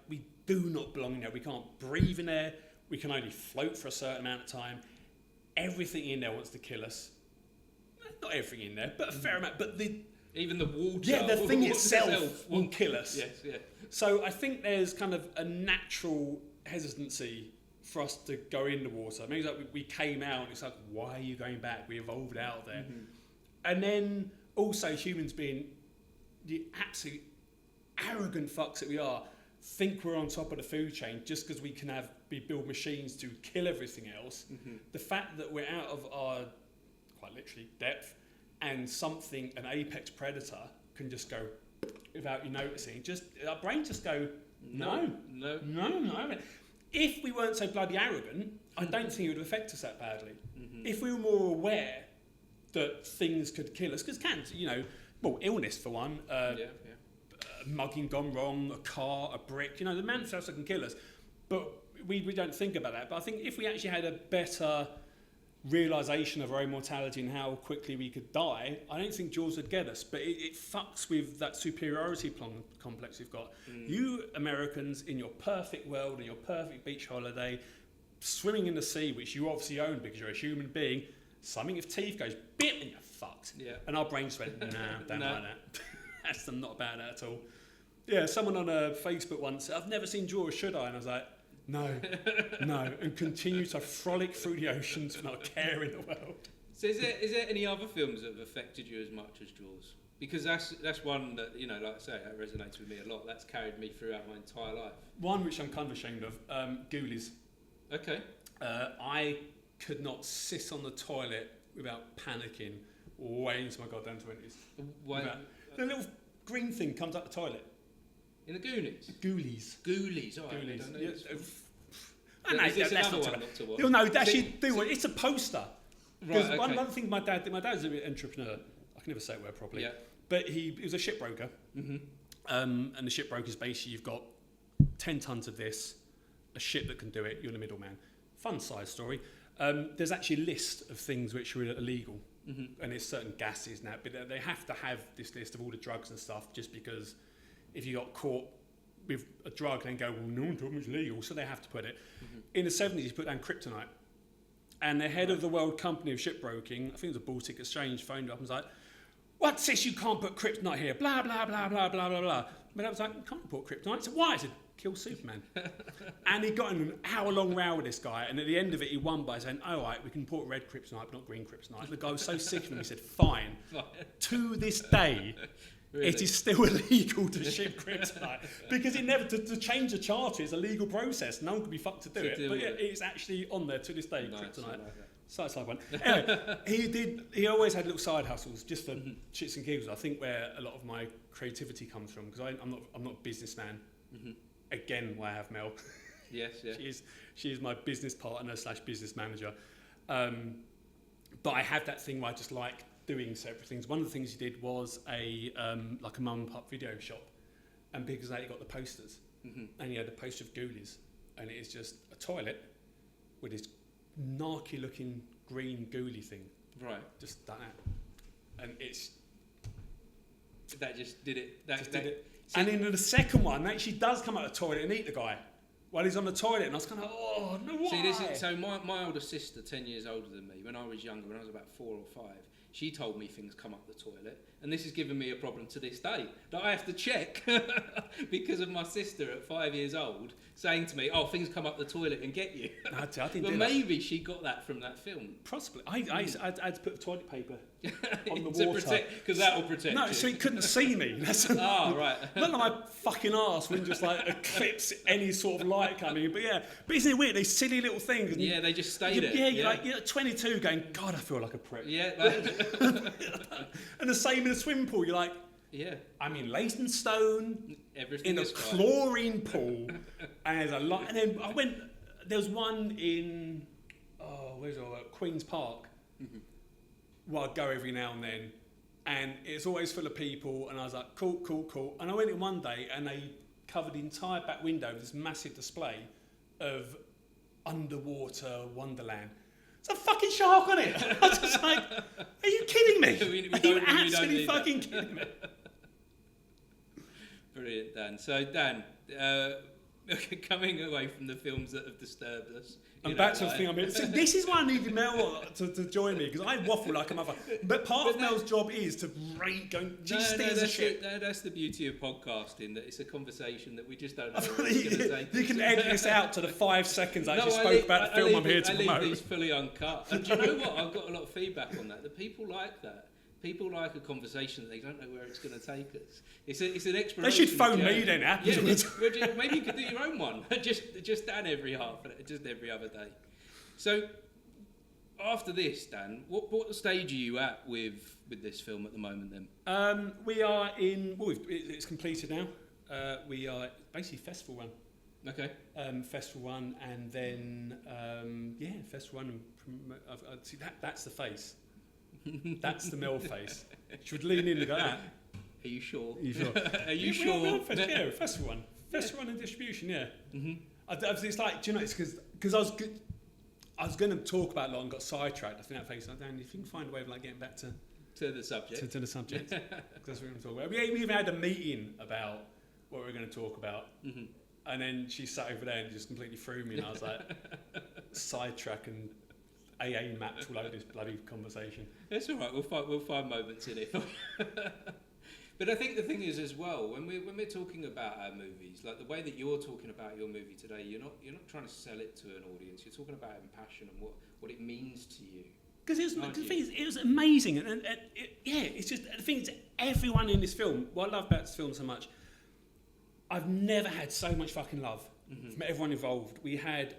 We do not belong in there. We can't breathe in there. We can only float for a certain amount of time. everything in there wants to kill us. Not everything in there, but a fair amount. But even the water. Yeah, the thing itself will kill us. Yes, yeah. So I think there's kind of a natural hesitancy for us to go in the water. Maybe it's like we came out and it's like, why are you going back? We evolved out of there. Mm-hmm. And then also humans being the absolute arrogant fucks that we are, think we're on top of the food chain just because we can build machines to kill everything else. Mm-hmm. The fact that we're out of our, quite literally, depth, and something, an apex predator, can just go without you noticing. Our brains just go, no. If we weren't so bloody arrogant, I don't think it would affect us that badly. Mm-hmm. If we were more aware that things could kill us, because cancer, illness for one, mugging gone wrong, a car, a brick, the man stuff that can kill us. But we don't think about that. But I think if we actually had a better realisation of our own mortality and how quickly we could die, I don't think Jaws would get us. But it fucks with that superiority complex we've got. You Americans, in your perfect world, in your perfect beach holiday, swimming in the sea, which you obviously own because you're a human being, something if teeth goes bit and you're fucked. Yeah. And our brains went, don't like that. That's not about that at all. Yeah, someone on Facebook once said, I've never seen Jaws, should I? And I was like, no, and continue to frolic through the oceans without a care in the world. So is there any other films that have affected you as much as Jaws? Because that's one that, like I say, that resonates with me a lot. That's carried me throughout my entire life. One which I'm kind of ashamed of, Ghoulies. Okay. I could not sit on the toilet without panicking way into my goddamn 20s. Why? The little green thing comes up the toilet. In the Goonies? Ghoulies. Oh, Ghoulies. I don't know. Yeah. Is this another one not to watch? No, actually, it's a poster. Because right, one thing my dad's an entrepreneur. I can never say it word properly. Yeah. But he was a shipbroker. Mm-hmm. And the shipbroker is basically, you've got 10 tons of this, a ship that can do it, you're the middleman. Fun side story. There's actually a list of things which are illegal. Mm-hmm. And there's certain gases now, but they have to have this list of all the drugs and stuff, just because if you got caught with a drug, then go, well, no one told me it's legal, so they have to put it. Mm-hmm. In the 70s, he put down kryptonite. And the head of the World Company of Shipbroking, I think it was a Baltic Exchange, phoned up and was like, what's this? You can't put kryptonite here, blah, blah, blah, blah, blah, blah, blah. But I was like, you can't put kryptonite. I said, why? I said, kill Superman. And he got in an hour-long row with this guy, and at the end of it, he won by saying, all right, we can put red kryptonite, but not green kryptonite. The guy was so sick of him, he said, fine. To this day, really? It is still illegal to ship kryptonite, because it never to change a charter is a legal process. No one can be fucked to do it. But yeah, it's actually on there to this day. Nice, kryptonite. Side one. Anyway, he always had little side hustles just for shits and giggles. I think where a lot of my creativity comes from, because I'm not a businessman. Mm-hmm. Again, why I have Mel. Yes, yeah. She is my business partner / business manager. But I have that thing where I just like doing separate things. One of the things he did was a mum and pop video shop, and because he got the posters, and he had a poster of Ghoulies, and it is just a toilet with this narky looking green ghoulie thing. Right. Just that. And it's that just did it. That did it. See, and in the second one, actually does come out of the toilet and eat the guy while he's on the toilet, and I was kind of, oh no, why? See, so my older sister, 10 years older than me, when I was younger, when I was about 4 or 5, she told me things come up the toilet, and this has given me a problem to this day that I have to check because of my sister at 5 years old saying to me, "Oh, things come up the toilet and get you." I didn't but maybe she got that from that film. Possibly. I had to put toilet paper on the water because that will protect. No, you. So he couldn't see me. Right. Not like my fucking arse wouldn't just like eclipse any sort of light coming. But yeah, but isn't it weird? These silly little things. And yeah, they just stay there. Yeah, you're 22, going, God, I feel like a prick. Yeah. And the same in a swimming pool. You're like, yeah, I'm in Leytonstone, everything in a chlorine pool, and there's a lot. And then I went. There was one in Queen's Park. Mm-hmm. Well, I'd go every now and then, and it's always full of people. And I was like, cool. And I went in one day, and they covered the entire back window with this massive display of underwater wonderland. There's a fucking shark on it. I was just like, are you kidding me? Are you absolutely fucking kidding me? Brilliant, Dan. So, Dan, coming away from the films that have disturbed us. And back to the thing I mean. So this is why I needed Mel to join me, because I waffle like a mother. But part of Mel's job is to rate going. She steers the ship. That's the beauty of podcasting, that it's a conversation that we just don't know where it's going to take. You can edit this out to the 5 seconds I just spoke about the film I'm here to promote. I leave these fully uncut. And do you know what? I've got a lot of feedback on that. The people like that. People like a conversation that they don't know where it's going to take us. It's an exploration. They should phone me then, Yeah, maybe you could do your own one. just Dan every other day. So after this, Dan, what stage are you at with this film at the moment then? We are in. Well, it's completed now. We are basically festival run. Okay. Festival one, and then festival one. And see that's the face. That's the Mel face. Should lean in and go that. Are you sure? Are you sure? Festival one. Festival one and distribution, yeah. Mm-hmm. It's like, do you know, it's because I was going to talk about it a lot and got sidetracked. I think that face, Dan, if you can find a way of like getting back to the subject. To the subject. That's what we're going to talk about. We even had a meeting about what we were going to talk about. Mm-hmm. And then she sat over there and just completely threw me, and I was like, sidetrack and AA maps all over this bloody conversation. It's all right. We'll find moments in it. But I think the thing is as well, when we're talking about our movies, like the way that you're talking about your movie today, you're not trying to sell it to an audience. You're talking about it in passion and what it means to you. Because it was amazing, and it's just the thing is, everyone in this film. What I love about this film so much, I've never had so much fucking love from everyone involved. We had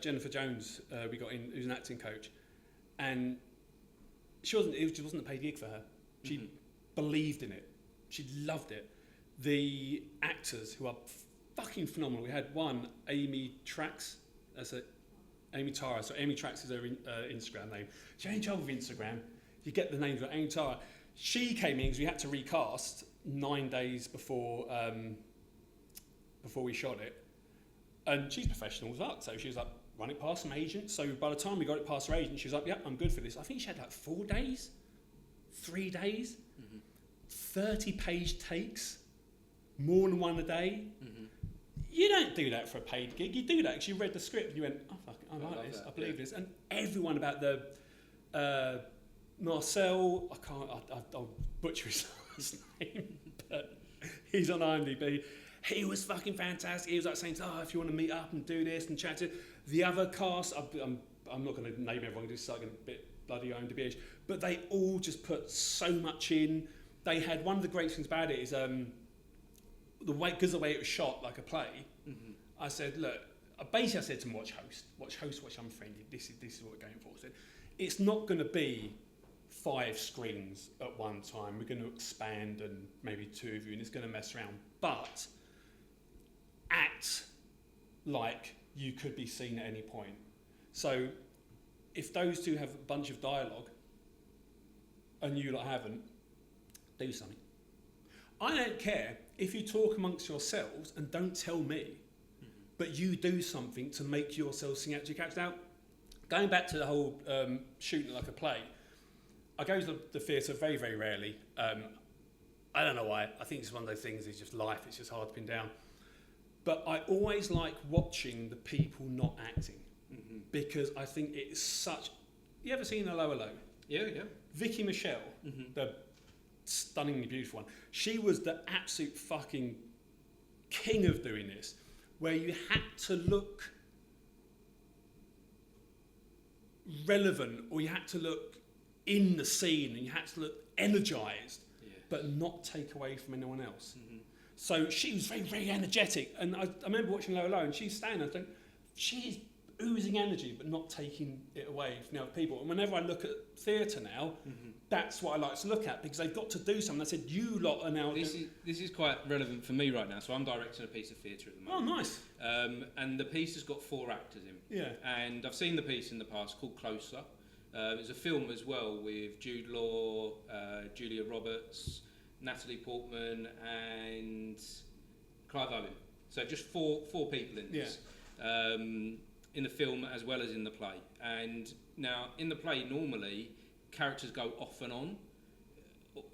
Jennifer Jones, we got in, who's an acting coach, and it wasn't a paid gig for her. She believed in it. She loved it. The actors, who are fucking phenomenal. We had one, Amy Trax. That's it. Amy Tara. So Amy Trax is her Instagram name. She ain't trouble with Instagram. You get the names of Amy Tara. She came in because we had to recast 9 days before we shot it. And she's professional as well, so she was like, run it past some agent. So by the time we got it past her agent, she was like, yeah, I'm good for this. I think she had like 4 days, 3 days, 30-page takes, more than one a day. Mm-hmm. You don't do that for a paid gig. You do that because you read the script and you went, oh, fuck, I like this, I believe this. And everyone about the Marcel, I'll butcher his last name, but he's on IMDb. He was fucking fantastic. He was like saying, if you want to meet up and do this and chat to the other cast, I'm not going to name everyone, it's like a bit bloody IMDb-ish, but they all just put so much in. They had, one of the great things about it is the way it was shot like a play. Mm-hmm. I said, look, basically I said to them, watch Host, watch Unfriended. This is what we're going for. I said, it's not going to be 5 screens at one time. We're going to expand and maybe 2 of you, and it's going to mess around. But act like you could be seen at any point. So if those two have a bunch of dialogue and you lot haven't, do something. I don't care if you talk amongst yourselves and don't tell me, but you do something to make yourself sing out to your character. Now, going back to the whole shooting like a play, I go to the theatre very, very rarely. I don't know why. I think it's one of those things, it's just life, it's just hard to pin down. But I always like watching the people not acting, because I think it's such... You ever seen Hello, Hello? Yeah. Vicky Michelle, the stunningly beautiful one, she was the absolute fucking king of doing this, where you had to look relevant, or you had to look in the scene, and you had to look energised, but not take away from anyone else. So she was very, very energetic, and I remember watching Low Low, and she's standing there, I think, she's oozing energy, but not taking it away from the other people. And whenever I look at theatre now, that's what I like to look at, because they've got to do something. I said, you lot are now... This is quite relevant for me right now, so I'm directing a piece of theatre at the moment. Oh, nice. And the piece has got 4 actors in. Yeah. And I've seen the piece in the past called Closer. It's a film as well with Jude Law, Julia Roberts, Natalie Portman and Clive Owen. So just four people in this. Yeah. In the film as well as in the play. And now in the play normally characters go off and on,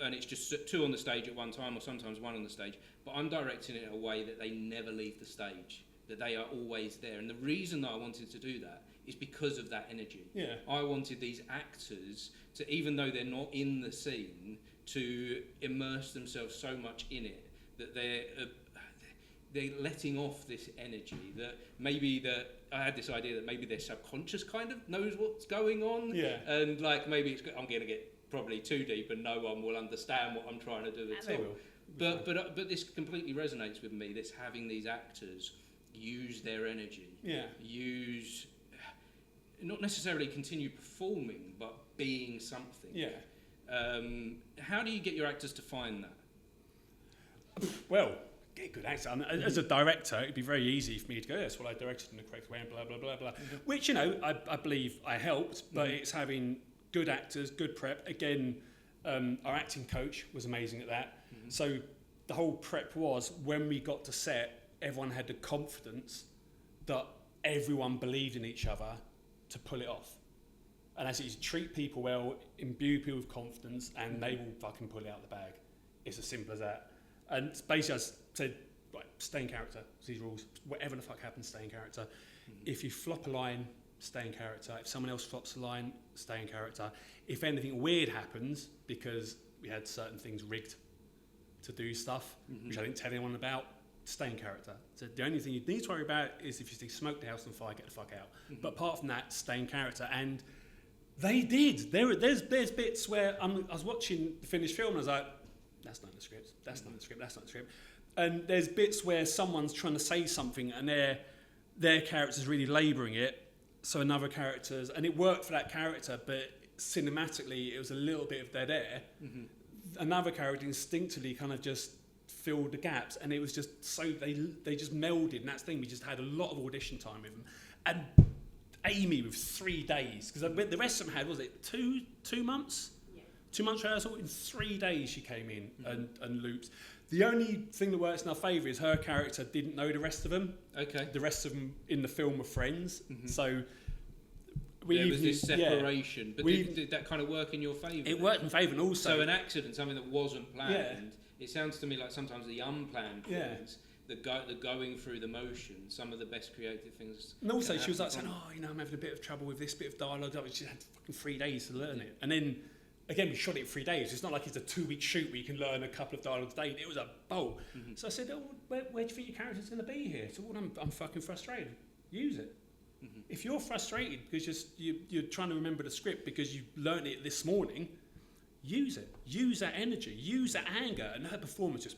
and it's just two on the stage at one time, or sometimes one on the stage, but I'm directing it in a way that they never leave the stage, that they are always there. And the reason that I wanted to do that is because of that energy. Yeah. I wanted these actors to, even though they're not in the scene, to immerse themselves so much in it that they're letting off this energy, that maybe that I had this idea that maybe their subconscious kind of knows what's going on. Yeah. And like maybe I'm going to get probably too deep and no one will understand what I'm trying to do at all. But this completely resonates with me, this having these actors use their energy. Yeah. Use, not necessarily continue performing, but being something. Yeah. How do you get your actors to find that? Well, get a good actor. I mean, as a director, it'd be very easy for me to go, yes, well, I directed in the correct way and blah, blah, blah, blah. Mm-hmm. Which, I believe I helped, but it's having good actors, good prep. Again, our acting coach was amazing at that. Mm-hmm. So the whole prep was, when we got to set, everyone had the confidence that everyone believed in each other to pull it off. And as you treat people well, imbue people with confidence, and they will fucking pull it out of the bag. It's as simple as that. And basically, I said, right, stay in character. These rules. Whatever the fuck happens, stay in character. Mm-hmm. If you flop a line, stay in character. If someone else flops a line, stay in character. If anything weird happens, because we had certain things rigged to do stuff, which I didn't tell anyone about, stay in character. So the only thing you need to worry about is if you see smoke the house on fire, get the fuck out. But apart from that, stay in character. And they did. There's bits where I was watching the finished film and I was like, that's not in the script, that's not in the script, that's not in the script. And there's bits where someone's trying to say something and their character's really labouring it, so another character's, and it worked for that character, but cinematically it was a little bit of dead air. Mm-hmm. Another character instinctively kind of just filled the gaps, and it was just so, they just melded, and that's the thing, we just had a lot of audition time with them. And Amy with 3 days, because the rest of them had, was it two months? 2 months rehearsal. In 3 days she came in and looped. The only thing that works in our favour is her character didn't know the rest of them. Okay. The rest of them in the film were friends. Mm-hmm. So there was this separation. But did that kind of work in your favour? It worked in favour, and also... So an accident, something that wasn't planned, it sounds to me like sometimes the unplanned things, the going through the motion, some of the best creative things. And also she was like saying, I'm having a bit of trouble with this bit of dialogue. She had fucking 3 days to learn it. And then... Again, we shot it in 3 days. It's not like it's a 2-week shoot where you can learn a couple of dialogues a day. It was a bolt. Mm-hmm. So I said, where do you think your character's going to be here? So I'm fucking frustrated. Use it. Mm-hmm. If you're frustrated because you're trying to remember the script because you learned it this morning, use it. Use that energy. Use that anger. And her performance just,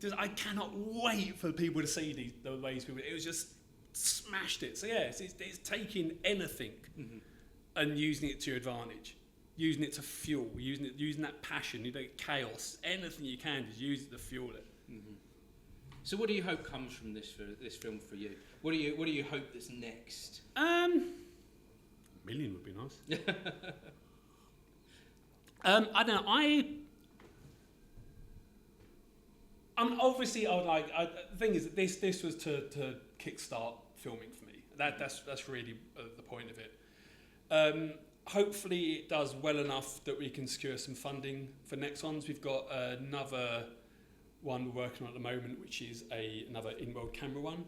just, I cannot wait for people to see the ways people... It was just smashed it. So yeah, it's taking anything... Mm-hmm. And using it to your advantage, using it to fuel, using that passion, chaos, anything you can, just use it to fuel it. Mm-hmm. So, what do you hope comes from this film for you? What do you hope that's next? $1 million would be nice. I don't know. Obviously, I would like. The thing is, this was to kickstart filming for me. That's really the point of it. Hopefully it does well enough that we can secure some funding for next ones. We've got another one we're working on at the moment, which is another in-world camera one.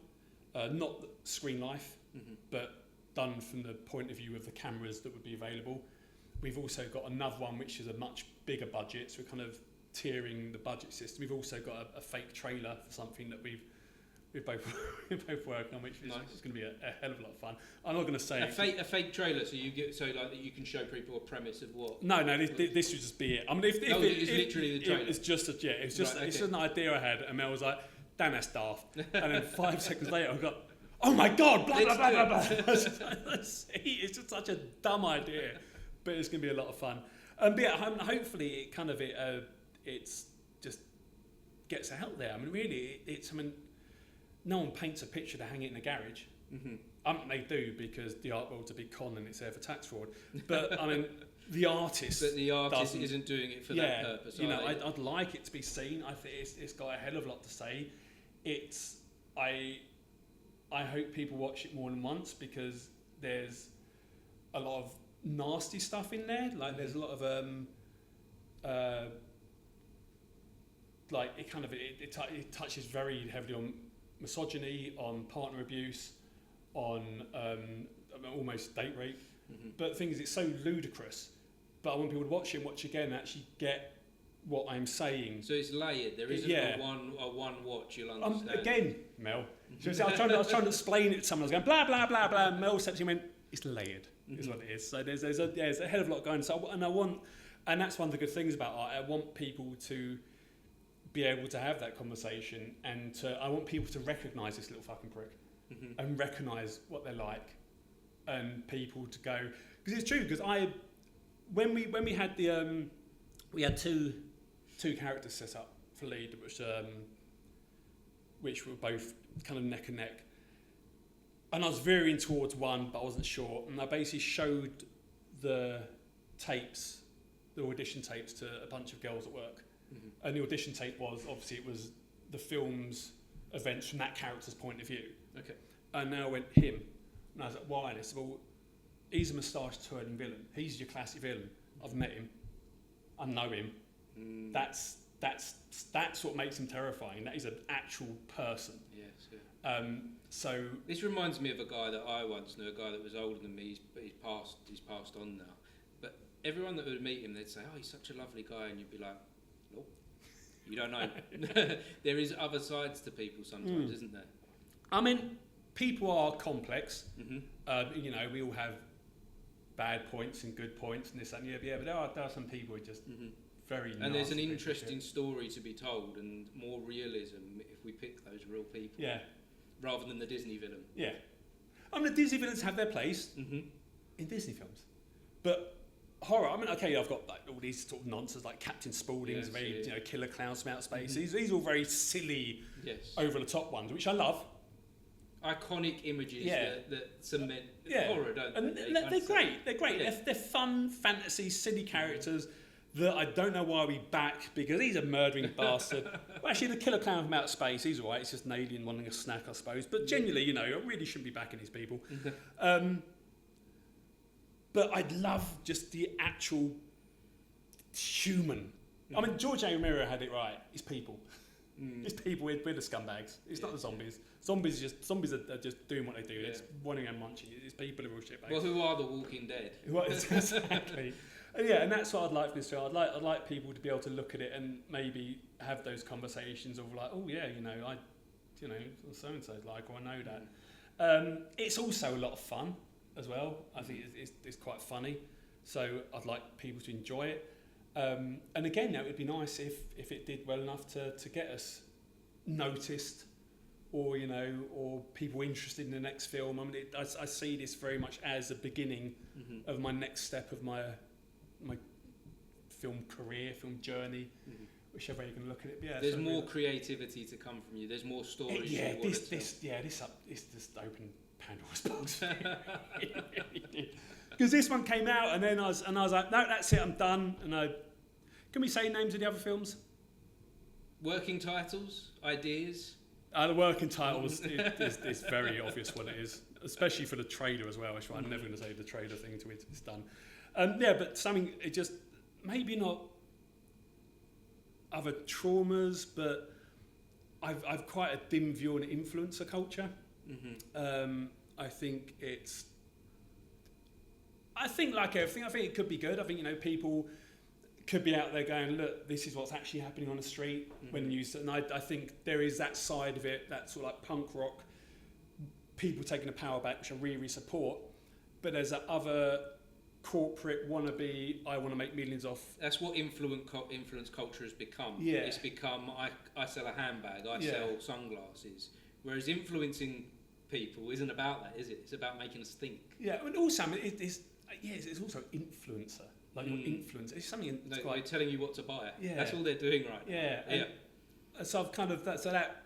Not Screenwriting, but done from the point of view of the cameras that would be available. We've also got another one which is a much bigger budget, so we're kind of tiering the budget system. We've also got a fake trailer for something that we're both working on, which is going to be a hell of a lot of fun. I'm not going to say a fake trailer, so like that you can show people a premise of what. No, this would just be it. I mean, if it's literally the trailer. It's just it's just an idea I had, and Mel was like, "Damn, that's daft." And then 5 seconds later, I got, "Oh my god!" Blah blah blah blah blah. It's just such a dumb idea, but it's going to be a lot of fun. But yeah, hopefully it's just gets out there. I mean, really, no one paints a picture to hang it in a garage. Mm-hmm. They do because the art world's a big con and it's there for tax fraud. But I mean, the artist. But the artist isn't doing it for that purpose. I'd like it to be seen. I think it's got a hell of a lot to say. I hope people watch it more than once because there's a lot of nasty stuff in there. Like there's a lot of like it touches very heavily on misogyny, on partner abuse, on almost date rape. But the thing is, it's so ludicrous. But I want people to watch it and watch again and actually get what I'm saying. So it's layered. There isn't a one watch you'll understand. Again, Mel. So I was trying to explain it to someone. I was going blah blah blah blah. And Mel said to me, went, "It's layered," is what it is. So there's a hell of a lot going. So and that's one of the good things about art. I want people to be able to have that conversation, and I want people to recognise this little fucking prick, and recognise what they're like, and people to go, because it's true. Because when we had the we had two characters set up for lead, which were both kind of neck and neck, and I was veering towards one, but I wasn't sure, and I basically showed the audition tapes to a bunch of girls at work, and the audition tape was obviously it was the film's events from that character's point of view. Okay. And now I went him, and I was like, why? And I said, well, he's a moustache-twirling villain. He's your classic villain. I've met him. I know him. That's what makes him terrifying. That is an actual person. Yes. Yeah. So this reminds me of a guy that I once knew, a guy that was older than me. He's passed on now. But everyone that would meet him, they'd say, "Oh, he's such a lovely guy," and you'd be like, "Nope, you don't know." There is other sides to people sometimes, isn't there? I mean, people are complex. You know, we all have bad points and good points and this and that. Yeah, but there are some people who are just very nasty. And there's an interesting story to be told and more realism if we pick those real people. Yeah. Rather than the Disney villain. Yeah. I mean, the Disney villains have their place in Disney films. But horror, I mean, okay, I've got like all these sort of nonsense like Captain Spaulding's killer clowns from outer space. These are all very silly, over the top ones, which I love. Iconic images that cement horror, don't and they? They're great. They're great. Yeah. They're fun, fantasy, silly characters that I don't know why we back, because he's a murdering bastard. Well, actually, the killer clown from outer space, he's all right. It's just an alien wanting a snack, I suppose. But genuinely, you know, I really shouldn't be backing these people. But I'd love just the actual human. I mean, George A. Romero had it right. It's people. It's people. We're the scumbags. It's not the zombies. Zombies are just doing what they do. It's wanting and munching. It's people who are all shitbags. Well, who are the Walking Dead? Exactly. And that's what I'd like for this film. I'd like people to be able to look at it and maybe have those conversations of like, oh yeah, so and so's like, or I know that. It's also a lot of fun as well. I think it's quite funny. So I'd like people to enjoy it. And again, it would be nice if it did well enough to get us noticed, or people interested in the next film. I mean, I see this very much as the beginning of my next step of my film career, film journey, whichever way you can look at it. Yeah, there's more creativity to come from you. There's more stories. This just opened Pandora's box. Because this one came out, and then I was like, no, that's it, I'm done. And can we say names of the other films? Working titles, ideas. The working titles is very obvious what it is, especially for the trailer as well. I'm never going to say the trailer thing until it's done. But something, it just maybe not other traumas, but I've quite a dim view on influencer culture. I think like everything, I think it could be good. I think people could be out there going, look, this is what's actually happening on the street when you. And I think there is that side of it, that sort of like punk rock, people taking the power back, which I really support. But there's that other corporate wannabe, I want to make millions off. That's what influence culture has become. Yeah. It's become, I sell a handbag, I sell sunglasses. Whereas influencing people isn't about that, is it? It's about making us think. Yeah, and also it's also influencer. Like your influence. It's something. They're telling you what to buy. Yeah. That's all they're doing right now. Yeah. So I've kind of that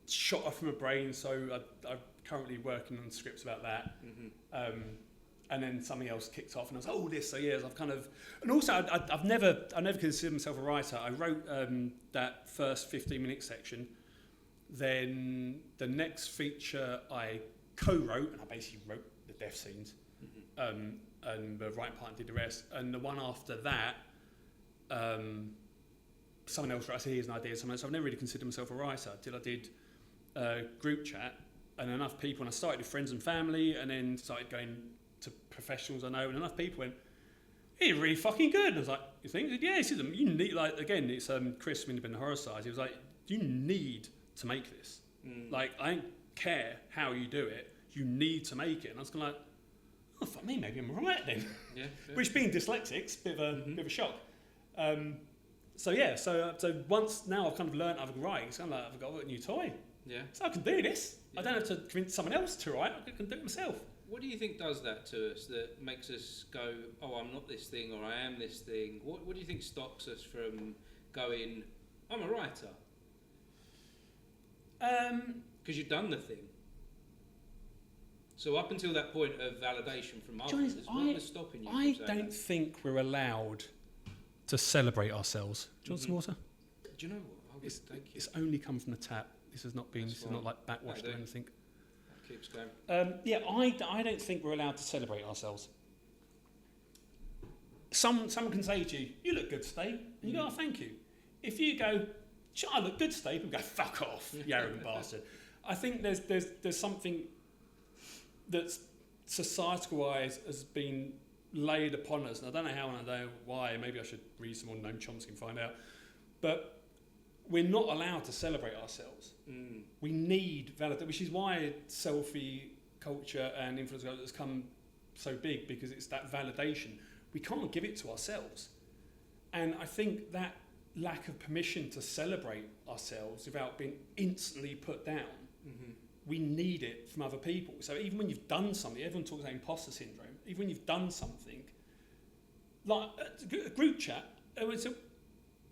shot off from my brain. So I'm currently working on scripts about that. And then something else kicked off, and I was like, oh, this. So I've kind of, and also I've never considered myself a writer. I wrote that first 15-minute section. Then the next feature I co-wrote, and I basically wrote the death scenes. and the writing partner did the rest. And the one after that, someone else writes, here's an idea, someone else. I've never really considered myself a writer till I did GroupChat, and enough people, and I started with friends and family, and then started going to professionals I know, and enough people went, "You're really fucking good." And I was like, "You think?" He said, "Yeah." He said, "You need, like, again, it's Chris from Independent Horror Size." He was like, "You need to make this. Like, I don't care how you do it. You need to make it." And I was kind of like, "Oh, fuck me, maybe I'm right then." Yeah. Which, being dyslexic, bit of a shock. So once now I've kind of learned I've writing, it's kind of like I've got a new toy. Yeah. So I can do this. Yeah. I don't have to convince someone else to write. I can do it myself. What do you think does that to us, that makes us go, "Oh, I'm not this thing," or "I am this thing"? What do you think stops us from going, "I'm a writer"? Because you've done the thing. So up until that point of validation from others, what was stopping you from saying don't that? think we're allowed to celebrate ourselves. Do you want some water? Do you know what? Thank you. It's only come from the tap. This has not been. That's This is fine. not like backwashed or anything. That keeps going. I don't think we're allowed to celebrate ourselves. Someone can say to you, "You look good today," and you go, "Oh, thank you." If you go, "I look good today," people go, "Fuck off, you arrogant bastard." I think there's something that's societal-wise has been laid upon us, and I don't know how and I don't know why. Maybe I should read some more Noam Chomsky and find out. But we're not allowed to celebrate ourselves. We need validation, which is why selfie culture and influencer culture has come so big, because it's that validation. We can't give it to ourselves. And I think that lack of permission to celebrate ourselves without being instantly put down, we need it from other people. So even when you've done something, everyone talks about imposter syndrome, even when you've done something, like a group chat, everyone said,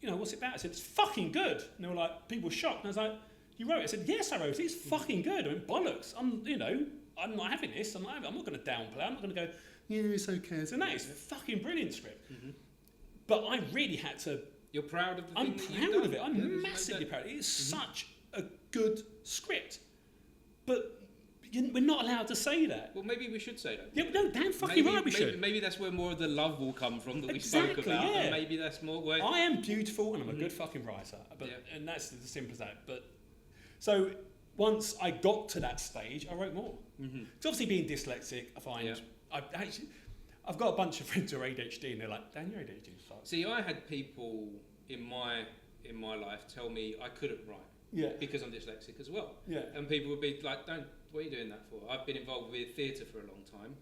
"What's it about?" I said, "It's fucking good." And they were like, people were shocked. And I was like, "You wrote it?" I said, "Yes, I wrote it. It's fucking good." I mean, bollocks. I'm not having this. I'm not going to downplay. I'm not going to go, "Yeah, it's okay." So no, it's a fucking brilliant script. But I really had to. You're proud of the I'm thing that you've proud of done. it. I'm Yeah, there's no massively doubt. proud. It is such a good script. But we're not allowed to say that. Well, maybe we should say that. Yeah, no, damn fucking right we should. Maybe that's where more of the love will come from that we Exactly, spoke about. yeah. And maybe that's more where... I am beautiful and I'm a good fucking writer. And that's as simple as that. But so once I got to that stage, I wrote more. It's obviously being dyslexic, I find. I've got a bunch of friends who are ADHD and they're like, "Dan, you're ADHD." See, I had people in my life tell me I couldn't write because I'm dyslexic as well. Yeah. And people would be like, "What are you doing that for?" I've been involved with theatre for a long time.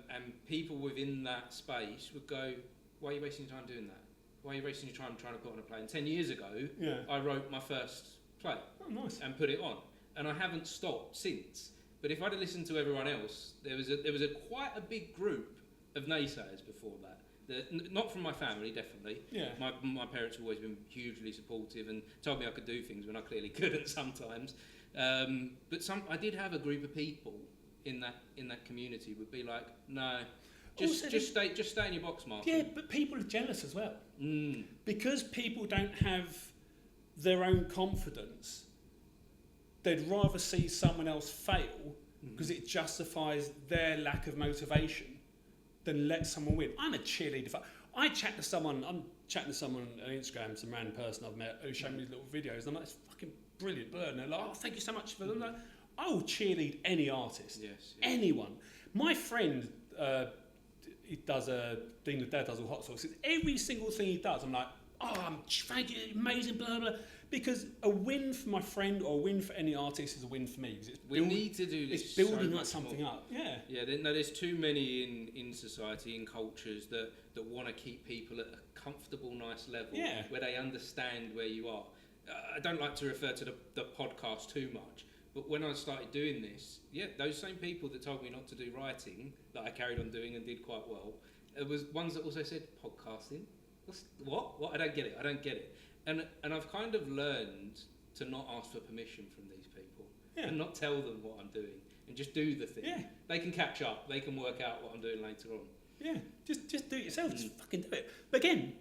And people within that space would go, "Why are you wasting your time doing that? Why are you wasting your time trying to put on a play?" And 10 years ago, I wrote my first play and put it on. And I haven't stopped since. But if I'd have listened to everyone else, there was quite a big group of naysayers before that. Not from my family, definitely. Yeah. My parents have always been hugely supportive and told me I could do things when I clearly couldn't sometimes. But I did have a group of people in that community would be like, "No, just stay in your box, Martin." Yeah, but people are jealous as well. Because people don't have their own confidence, they'd rather see someone else fail because it justifies their lack of motivation than let someone win. I'm a cheerleader. I'm chatting to someone on Instagram, some random person I've met who showed me little videos, and I'm like, "It's fucking brilliant, blur." And they're like, "Oh, thank you so much for them." Like, I will cheerlead any artist, anyone. My friend, he does Dean the Dad does all hot sauce. Every single thing he does, I'm like, "Oh, thank you, amazing, blah blah." Because a win for my friend or a win for any artist is a win for me. We need to do this. It's building something up. Yeah. Yeah. There's too many in society, in cultures that want to keep people at a comfortable, nice level where they understand where you are. I don't like to refer to the podcast too much, but when I started doing this, those same people that told me not to do writing, that I carried on doing and did quite well, it was ones that also said, "Podcasting? What? I don't get it. And I've kind of learned to not ask for permission from these people and not tell them what I'm doing and just do the thing. Yeah. They can catch up. They can work out what I'm doing later on. Yeah, just do it yourself. Just fucking do it. But again,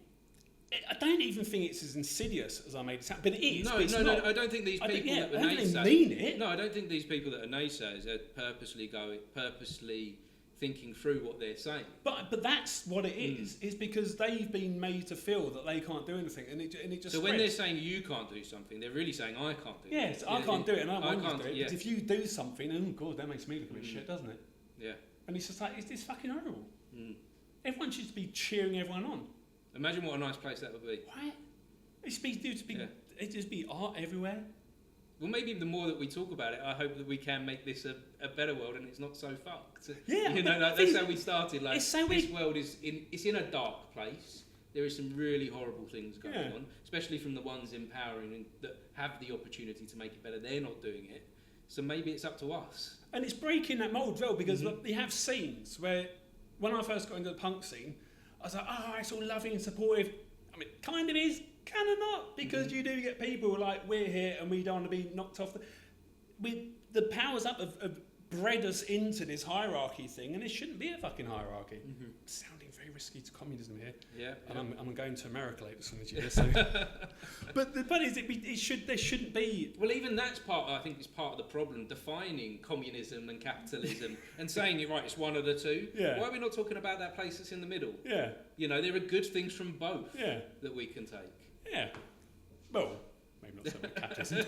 I don't even think it's as insidious as I made it sound. But it is. No, I don't think these people that were naysayers. They mean it. No, I don't think these people that are naysayers are purposely thinking through what they're saying. But that's what it is because they've been made to feel that they can't do anything, and it just. So spreads. when they're saying you can't do something, they're really saying I can't do it. Yes, I can't do it, and I want you to do it. Yeah. But if you do something, oh god, that makes me look a bit shit, doesn't it? Yeah. And it's just like, it's fucking horrible. Mm. Everyone should be cheering everyone on. Imagine what a nice place that would be. Right? It'd just be art everywhere. Well, maybe the more that we talk about it, I hope that we can make this a better world and it's not so fucked. Yeah, you know, like, that's how we started. Like, so this world is in a dark place. There is some really horrible things going on, especially from the ones empowering and that have the opportunity to make it better. They're not doing it, so maybe it's up to us. And it's breaking that mould as well, because look, you have scenes where, when I first got into the punk scene, I was like, oh, it's all loving and supportive. I mean, it kind of is, kind of not, because you do get people like, we're here and we don't want to be knocked off. The powers up have bred us into this hierarchy thing, and it shouldn't be a fucking hierarchy. Sounding very risky to communism here. Yeah. And I'm going to America later, so but the point is, there shouldn't be. Well, even that's part. I think is part of the problem. Defining communism and capitalism and saying you're right, it's one of the two. Yeah. Why are we not talking about that place that's in the middle? Yeah. You know, there are good things from both. Yeah. That we can take. Yeah. Well, maybe not so much capitalism.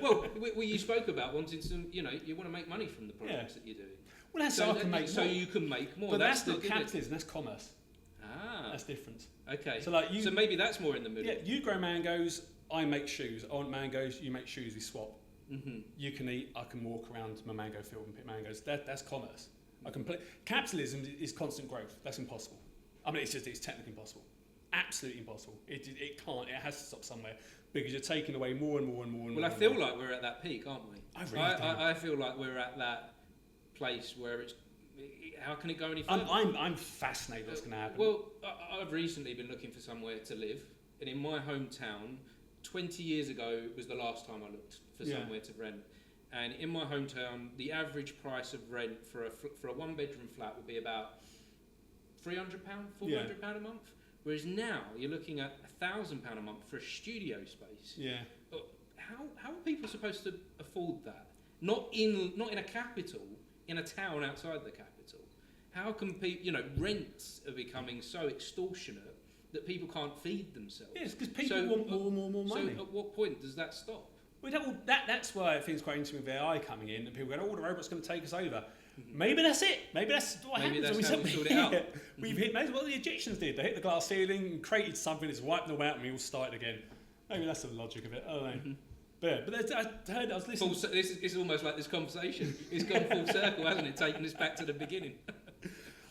Well, you spoke about wanting some. You know, you want to make money from the projects that you're doing. Well, that's so I can make more. So you can make more. But that's not capitalism. That's commerce. Ah. That's different. Okay. So like so maybe that's more in the middle. Yeah. You grow mangoes. I make shoes. I want mangoes. You make shoes. We swap. You can eat. I can walk around my mango field and pick mangoes. That's commerce. Capitalism is constant growth. That's impossible. I mean, it's technically impossible. Absolutely impossible. It can't. It has to stop somewhere because you're taking away more and more and more and more. Well, I feel like we're at that peak, aren't we? I feel like we're at that place where it's. How can it go any further? I'm fascinated what's going to happen. Well, I've recently been looking for somewhere to live, and in my hometown, 20 years ago was the last time I looked for somewhere to rent. And in my hometown, the average price of rent for a one-bedroom flat would be about £300, £400 a month. Whereas now you're looking at £1,000 a month for a studio space. Yeah. How are people supposed to afford that? Not in a capital, in a town outside the capital. How can people? Rents are becoming so extortionate that people can't feed themselves. Yes, because people want more money. So at what point does that stop? Well, that's why I think it's quite interesting with AI coming in, and people go, "Oh, the robot's going to take us over." Maybe that's it. Maybe that's what happens. Maybe that's how we sort it out. We've hit. Maybe what the Egyptians did. They hit the glass ceiling and created something that's wiped them out, and we all started again. Maybe that's the logic of it. I don't know. But I was listening. This is almost like this conversation. It's gone full circle, hasn't it? Taking us back to the beginning.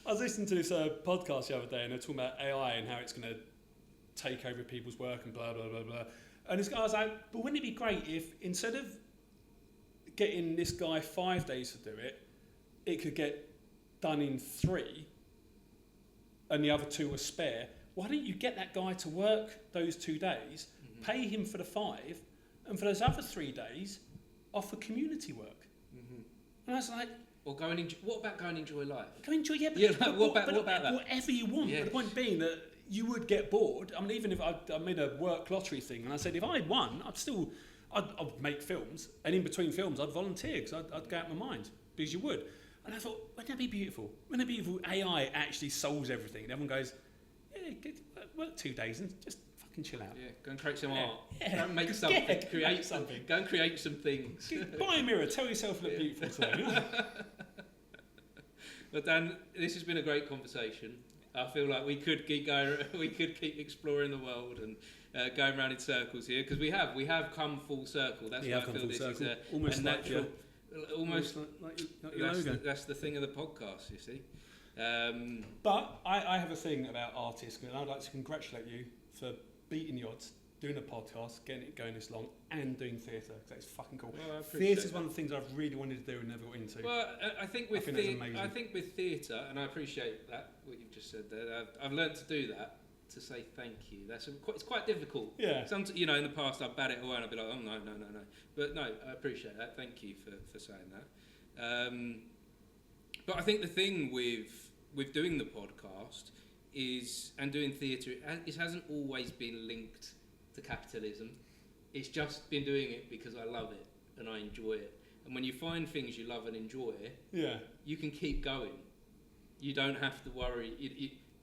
I was listening to this podcast the other day, and they're talking about AI and how it's going to take over people's work and blah blah blah blah. And this guy was like, "But wouldn't it be great if instead of getting this guy 5 days to do it, it could get done in 3, and the other 2 were spare? Why don't you get that guy to work those 2 days, pay him for the 5, and for those other 3 days, offer community work?" And I was like, or go and enjoy. What about go and enjoy life? Go enjoy, what about that? Whatever you want. Yeah. But the point being that you would get bored. I mean, even if I made a work lottery thing, and I said if I had won, I'd make films, and in between films, I'd volunteer because I'd go out my mind because you would. And I thought, wouldn't that be beautiful? Wouldn't it be beautiful? AI actually solves everything. And everyone goes, yeah, work 2 days and just fucking chill out. Yeah, go and create some art. Yeah. Go and make something. Yeah, create something. Go and create some things. Buy a mirror. Tell yourself you look beautiful today. But Dan, this has been a great conversation. I feel like we could keep going. We could keep exploring the world and going around in circles here because we have come full circle. That's why I feel this is a natural, almost like your logo. That's the thing of the podcast, you see. But I have a thing about artists, and I'd like to congratulate you for beating the odds, doing a podcast, getting it going this long, and doing theatre. That's fucking cool. Well, Theatre is one of the things I've really wanted to do and never got into. Well, I think with theatre, and I appreciate that what you've just said there. I've learned to do that. To say thank you. It's quite difficult. Yeah. In the past I've bat it away and I'd be like, oh no. But no, I appreciate that. Thank you for saying that. But I think the thing with doing the podcast and doing theatre, it hasn't always been linked to capitalism. It's just been doing it because I love it and I enjoy it. And when you find things you love and enjoy, you can keep going. you don't have to worry.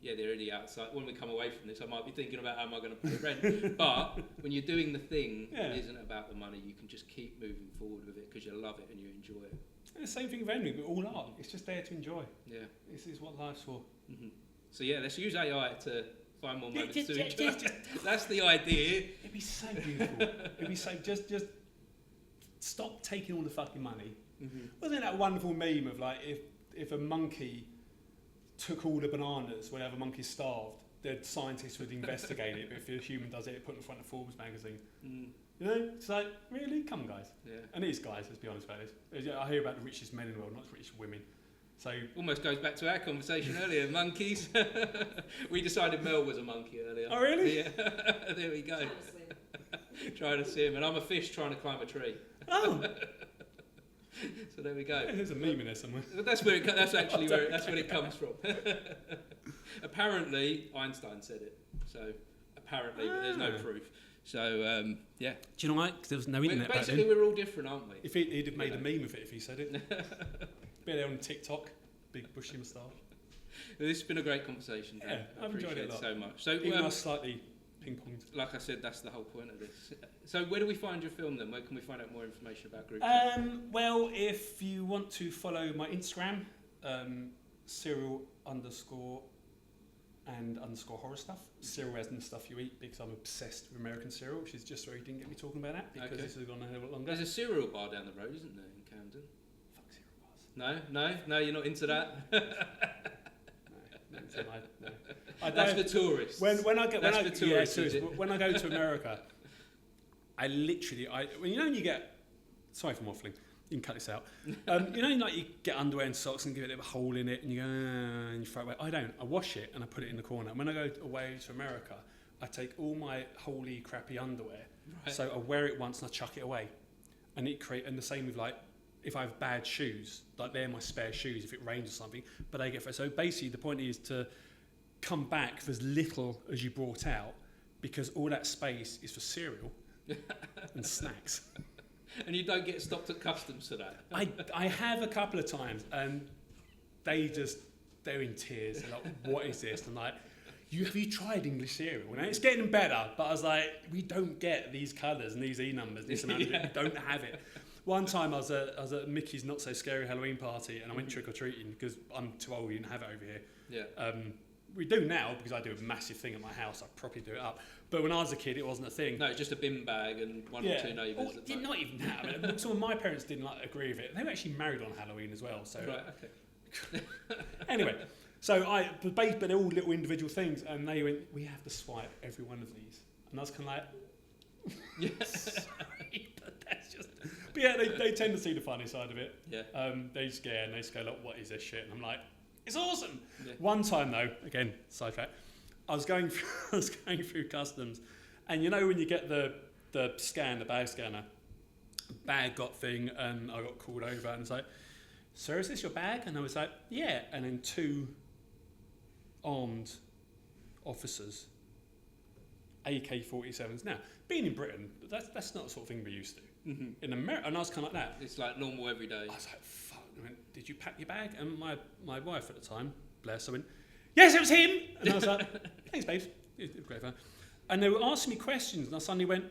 Yeah, they're already outside. When we come away from this, I might be thinking about how am I going to pay rent. But when you're doing the thing, it isn't about the money. You can just keep moving forward with it because you love it and you enjoy it. And the same thing with anything, but all art. It's just there to enjoy. Yeah. This is what life's for. Mm-hmm. So yeah, let's use AI to find more moments to enjoy. That's the idea. It'd be so beautiful. It'd be so just stop taking all the fucking money. Mm-hmm. Wasn't it that wonderful meme of like if a monkey took all the bananas when other monkeys starved, the scientists would investigate it, but if a human does it, put it in front of Forbes magazine. Mm. You know, it's like, really? Come on, guys. Yeah. And it is guys, let's be honest about this. I hear about the richest men in the world, not the richest women. So almost goes back to our conversation earlier, monkeys. We decided Mel was a monkey earlier. Oh, really? Yeah. There we go. Trying to swim, and I'm a fish trying to climb a tree. Oh. So there we go. Yeah, there's a meme in there somewhere. That's where it, that's actually where that's where it comes from. Apparently, Einstein said it. So apparently, but there's no proof. So yeah. Do you know what? 'Cause there was no internet back basically, then. we're all different, aren't we? If he'd have made a meme of it if he said it. Be there on TikTok, big bushy moustache. Well, this has been a great conversation, Dan. Yeah, I've enjoyed it a lot. So much. So even though I slightly ping-ponged. Like I said, that's the whole point of this. So where do we find your film then? Where can we find out more information about GroupChat? Well, if you want to follow my Instagram, Cyril _ and _ horror stuff. Cyril as in the stuff you eat, because I'm obsessed with American cereal, which is just why you didn't get me talking about that, because this has gone a hell of a lot longer. There's a cereal bar down the road, isn't there, in Camden? Fuck cereal bars. No, you're not into that. No. That's for tourists. When I go to America, I literally, when you get, sorry for waffling, you can cut this out. Like you get underwear and socks and give it a hole in it and you go, and you throw it away. I don't. I wash it and I put it in the corner. And when I go away to America, I take all my holy crappy underwear. Right. So I wear it once and I chuck it away. And and the same with like, if I have bad shoes, like they're my spare shoes if it rains or something, but they get so basically the point is to come back with as little as you brought out, because all that space is for cereal and snacks. And you don't get stopped at customs for that? I have a couple of times, and they're in tears. They're like, what is this? I'm like, have you tried English cereal? And it's getting better, but I was like, we don't get these colours and these E numbers, this and that. We don't have it. One time I was at Mickey's Not So Scary Halloween party, and I went trick-or-treating because I'm too old, we didn't have it over here. Yeah. We do now, because I do a massive thing at my house, I properly do it up. But when I was a kid, it wasn't a thing. No, just a bin bag and one or two neighbours. Not even that. I mean, some of my parents didn't agree with it. They were actually married on Halloween as well. So right, okay. Anyway, but they're all little individual things, and they went, we have to swipe every one of these. And I was kind of like, sorry, but that's just... But yeah, they tend to see the funny side of it. Yeah. They scare and they just go like, what is this shit? And I'm like, it's awesome. Yeah. One time though, again, sidetrack, I was going through customs, and when you get the bag scanner, bag got thing, and I got called over, and it's like, sir, is this your bag? And I was like, yeah. And then two armed officers, AK-47s. Now, being in Britain, that's not the sort of thing we're used to. Mm-hmm. In America, and I was kind of like that. It's like normal every day. I was like, fuck. I went, did you pack your bag? And my wife at the time, bless, I went, yes, it was him. And I was like, thanks, babes. It was great fun. And they were asking me questions, and I suddenly went,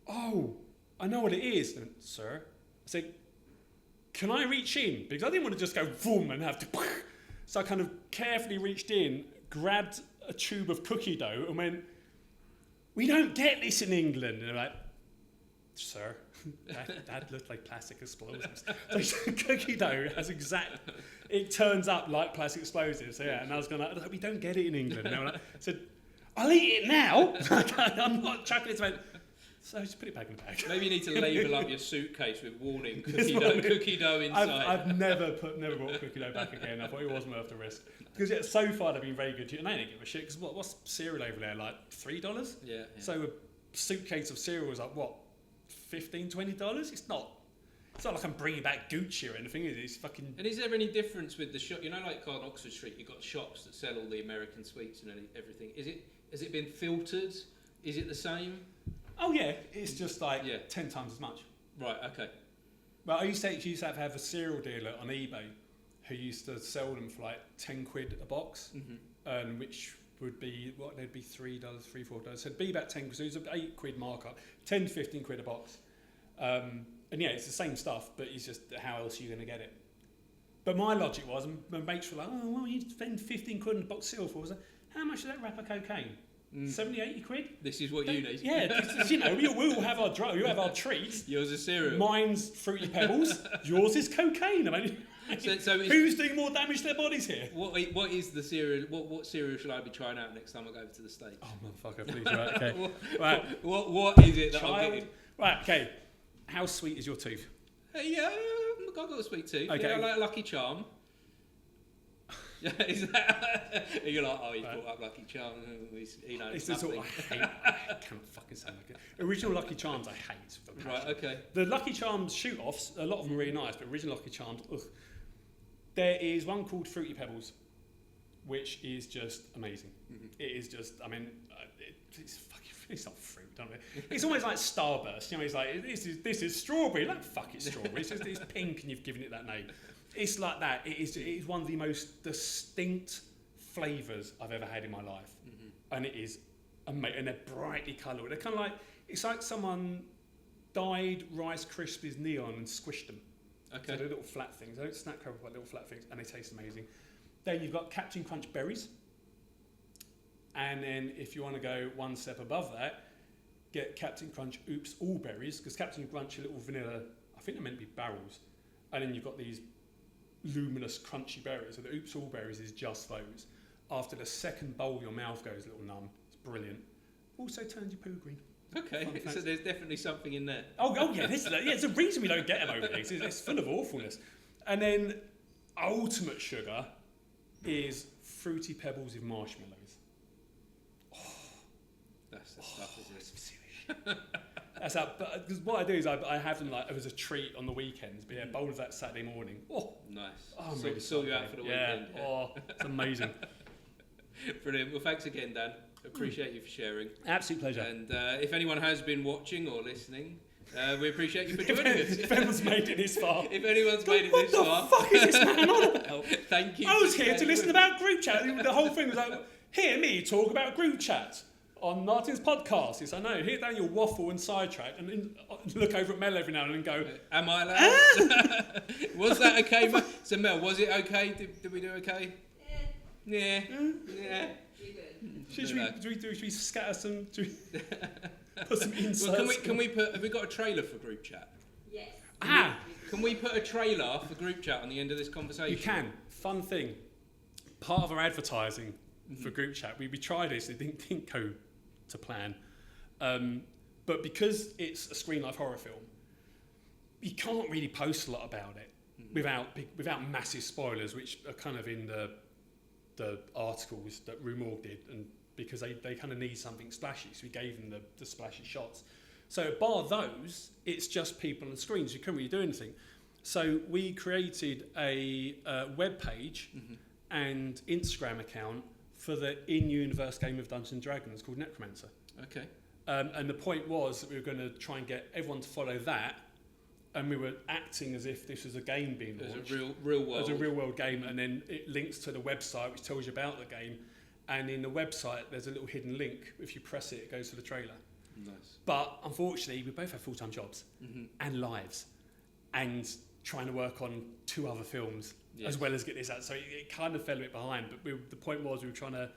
oh, I know what it is. And I went, sir, I said, can I reach in? Because I didn't want to just go boom and have to. So I kind of carefully reached in, grabbed a tube of cookie dough, and went, we don't get this in England. And they're like, sir, that looked like plastic explosives. So cookie dough has it turns up like plastic explosives. So yeah, and I was going like, we don't get it in England. And they were like, I said, I'll eat it now. I'm not chucking it. So just put it back in the bag. Maybe you need to label up your suitcase with warning cookie dough inside. I've never brought cookie dough back again. I thought it wasn't worth the risk. Because so far they've been very good. And they didn't give a shit. Because what's cereal over there, like $3? Yeah. So a suitcase of cereal was like, what, $15, $20? It's not like I'm bringing back Gucci or anything. It's fucking... And is there any difference with the shop? Like on Oxford Street, you've got shops that sell all the American sweets and everything. Has it been filtered? Is it the same? Oh yeah, it's just like 10 times as much. Right, okay. Well, I used to have a cereal dealer on eBay who used to sell them for like 10 quid a box, which would be, they'd be $3, $4. So it'd be about 10 quid, so it was an 8 quid markup, 10 to 15 quid a box. And yeah, it's the same stuff, but it's just how else are you going to get it? But my logic was, and my mates were like, oh, well, you spend 15 quid on a box of silver for. I was like, how much is that wrap of cocaine? 70, 80 quid? This is what you need. Yeah, we all have our drug, we have our treats. Yours is cereal. Mine's Fruity Pebbles, yours is cocaine. I mean, so who's doing more damage to their bodies here? What is the cereal? What cereal should I be trying out next time I go over to the States? Oh, motherfucker, please, right, okay. Right. What is it that I'm getting? Right, okay. How sweet is your tooth? Yeah, I've got a sweet tooth. Okay. Yeah, I like Lucky Charm. Is that? You're like, oh, he's brought up Lucky Charm. He knows It's nothing. I can't fucking sound like it. Original Lucky Charms I hate. With a Right, passion. okay. The Lucky Charms shoot-offs, a lot of them are really nice, but original Lucky Charms, ugh. There is one called Fruity Pebbles, which is just amazing. It is just, I mean, it's fucking, it's not fruit, don't it? It's almost like Starburst. You know, it's like, this is strawberry. Like, fuck, it's strawberry. It's pink and you've given it that name. It's like that. It is one of the most distinct flavours I've ever had in my life. And it is amazing. And they're brightly coloured. They're kind of like, it's like someone dyed Rice Krispies neon and squished them. Okay. So they're little flat things. They don't snack cover, but little flat things, and they taste amazing. Then you've got Captain Crunch berries. And then if you want to go one step above that, get Captain Crunch Oops All Berries, because Captain Crunch are little vanilla, I think they're meant to be barrels. And then you've got these luminous crunchy berries. So the Oops All Berries is just those. After the second bowl, your mouth goes a little numb. It's brilliant. Also turns your poo green. Okay, so there's definitely something in there. Oh yeah, it's a reason we don't get them over there. It's full of awfulness. And then ultimate sugar is Fruity Pebbles with marshmallows. That's the stuff, isn't it? That's that. But cause what I do is I have them like as a treat on the weekends. But yeah, a bowl of that Saturday morning. Oh, nice. Oh, I'm so, really saw you out for the weekend. Yeah. Oh, it's amazing. Brilliant. Well, thanks again, Dan. Appreciate you for sharing. Absolute pleasure. And if anyone has been watching or listening, we appreciate you for joining us. If anyone's made it this far. If anyone's made it this far. What the fuck is this man on about? Thank you. I was here to listen about group chat. The whole thing was like, hear me talk about group chat on Martin's podcast. Yes, I know. Hear Daniel waffle and sidetrack and then look over at Mel every now and then and go, am I allowed? Was that okay? So Mel, was it okay? Did we do okay? Yeah. Yeah. Should we scatter some? Should we put some inserts? Well, can we put? Have we got a trailer for group chat? Yes. Can we put a trailer for group chat on the end of this conversation? You can. Fun thing. Part of our advertising for group chat, we tried this. It didn't go to plan, but because it's a Screen Life horror film, you can't really post a lot about it without massive spoilers, which are kind of in the articles that Rue Morgue did, and because they kind of need something splashy, so we gave them the splashy shots. So bar those, it's just people on the screens. You couldn't really do anything. So we created a web page and Instagram account for the in-universe game of Dungeons & Dragons called Necromancer. Okay. And the point was that we were going to try and get everyone to follow that, and we were acting as if this was a game being launched. As a real world. As a real world game, and then it links to the website, which tells you about the game. And in the website, there's a little hidden link. If you press it, it goes to the trailer. Nice. But unfortunately, we both have full-time jobs and lives, and trying to work on 2 other films as well as get this out. So it kind of fell a bit behind. But the point was we were trying to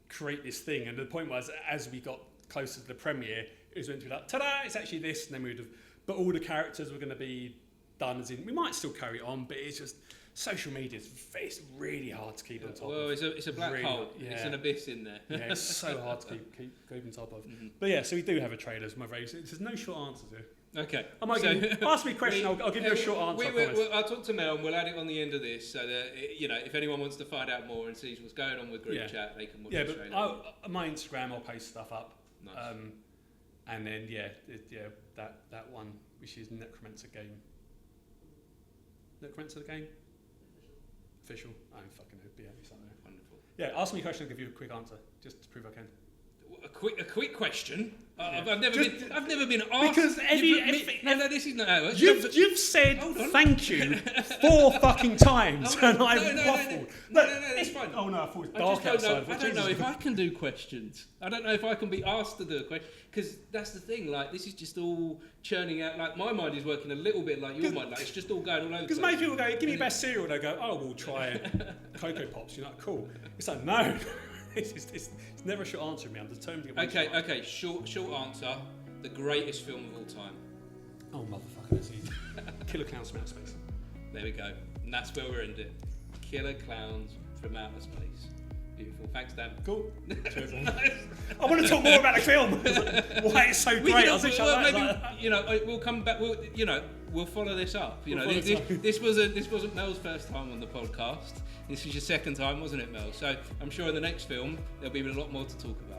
create this thing, and the point was as we got closer to the premiere, it was meant to be like, ta-da! It's actually this, and then we would have. But all the characters were going to be done as in. We might still carry it on, but it's just social media. It's really hard to keep on top of. Well, it's a black really hole. Yeah. It's an abyss in there. Yeah, it's so hard to keep on top of. But yeah, so we do have a trailer. My very. There's no short answers here. Okay. I might ask me a question. I'll give you a short answer. I'll talk to Mel and we'll add it on the end of this, so that if anyone wants to find out more and see what's going on with group chat, they can watch the trailer. Yeah, but my Instagram, I'll post stuff up. Nice. And then that one, which is Necromancer game. Necromancer the game. Official. I don't fucking know. But yeah, it's something. Wonderful. Yeah, ask me a question. I'll give you a quick answer, just to prove I can. A quick question. I've never been asked. Because no, this is not. You've said thank you 4 fucking times, and I've waffled. No, it's fine. Oh no, I thought it was dark outside. I don't know if I can do questions. I don't know if I can be asked to do a question, because that's the thing. Like, this is just all churning out. Like, my mind is working a little bit like your mind. Like, it's just all going all over. Because most people go, "Give me your best cereal," and they go, "Oh, we'll try Cocoa Pops." You're like, "Cool." It's like, no. It's never a short answer to me. I'm determined to get one. Okay. Short answer. The greatest film of all time. Oh, motherfucker, that's easy. Killer Clowns from Outer Space. There we go. And that's where we're ending. Killer Clowns from Outer Space. Beautiful. Thanks, Dan. Cool. I want to talk more about the film. Why it's so great. We'll come back. We'll follow this up. This wasn't Mel's first time on the podcast. This was your second time, wasn't it, Mel? So I'm sure in the next film there'll be a lot more to talk about.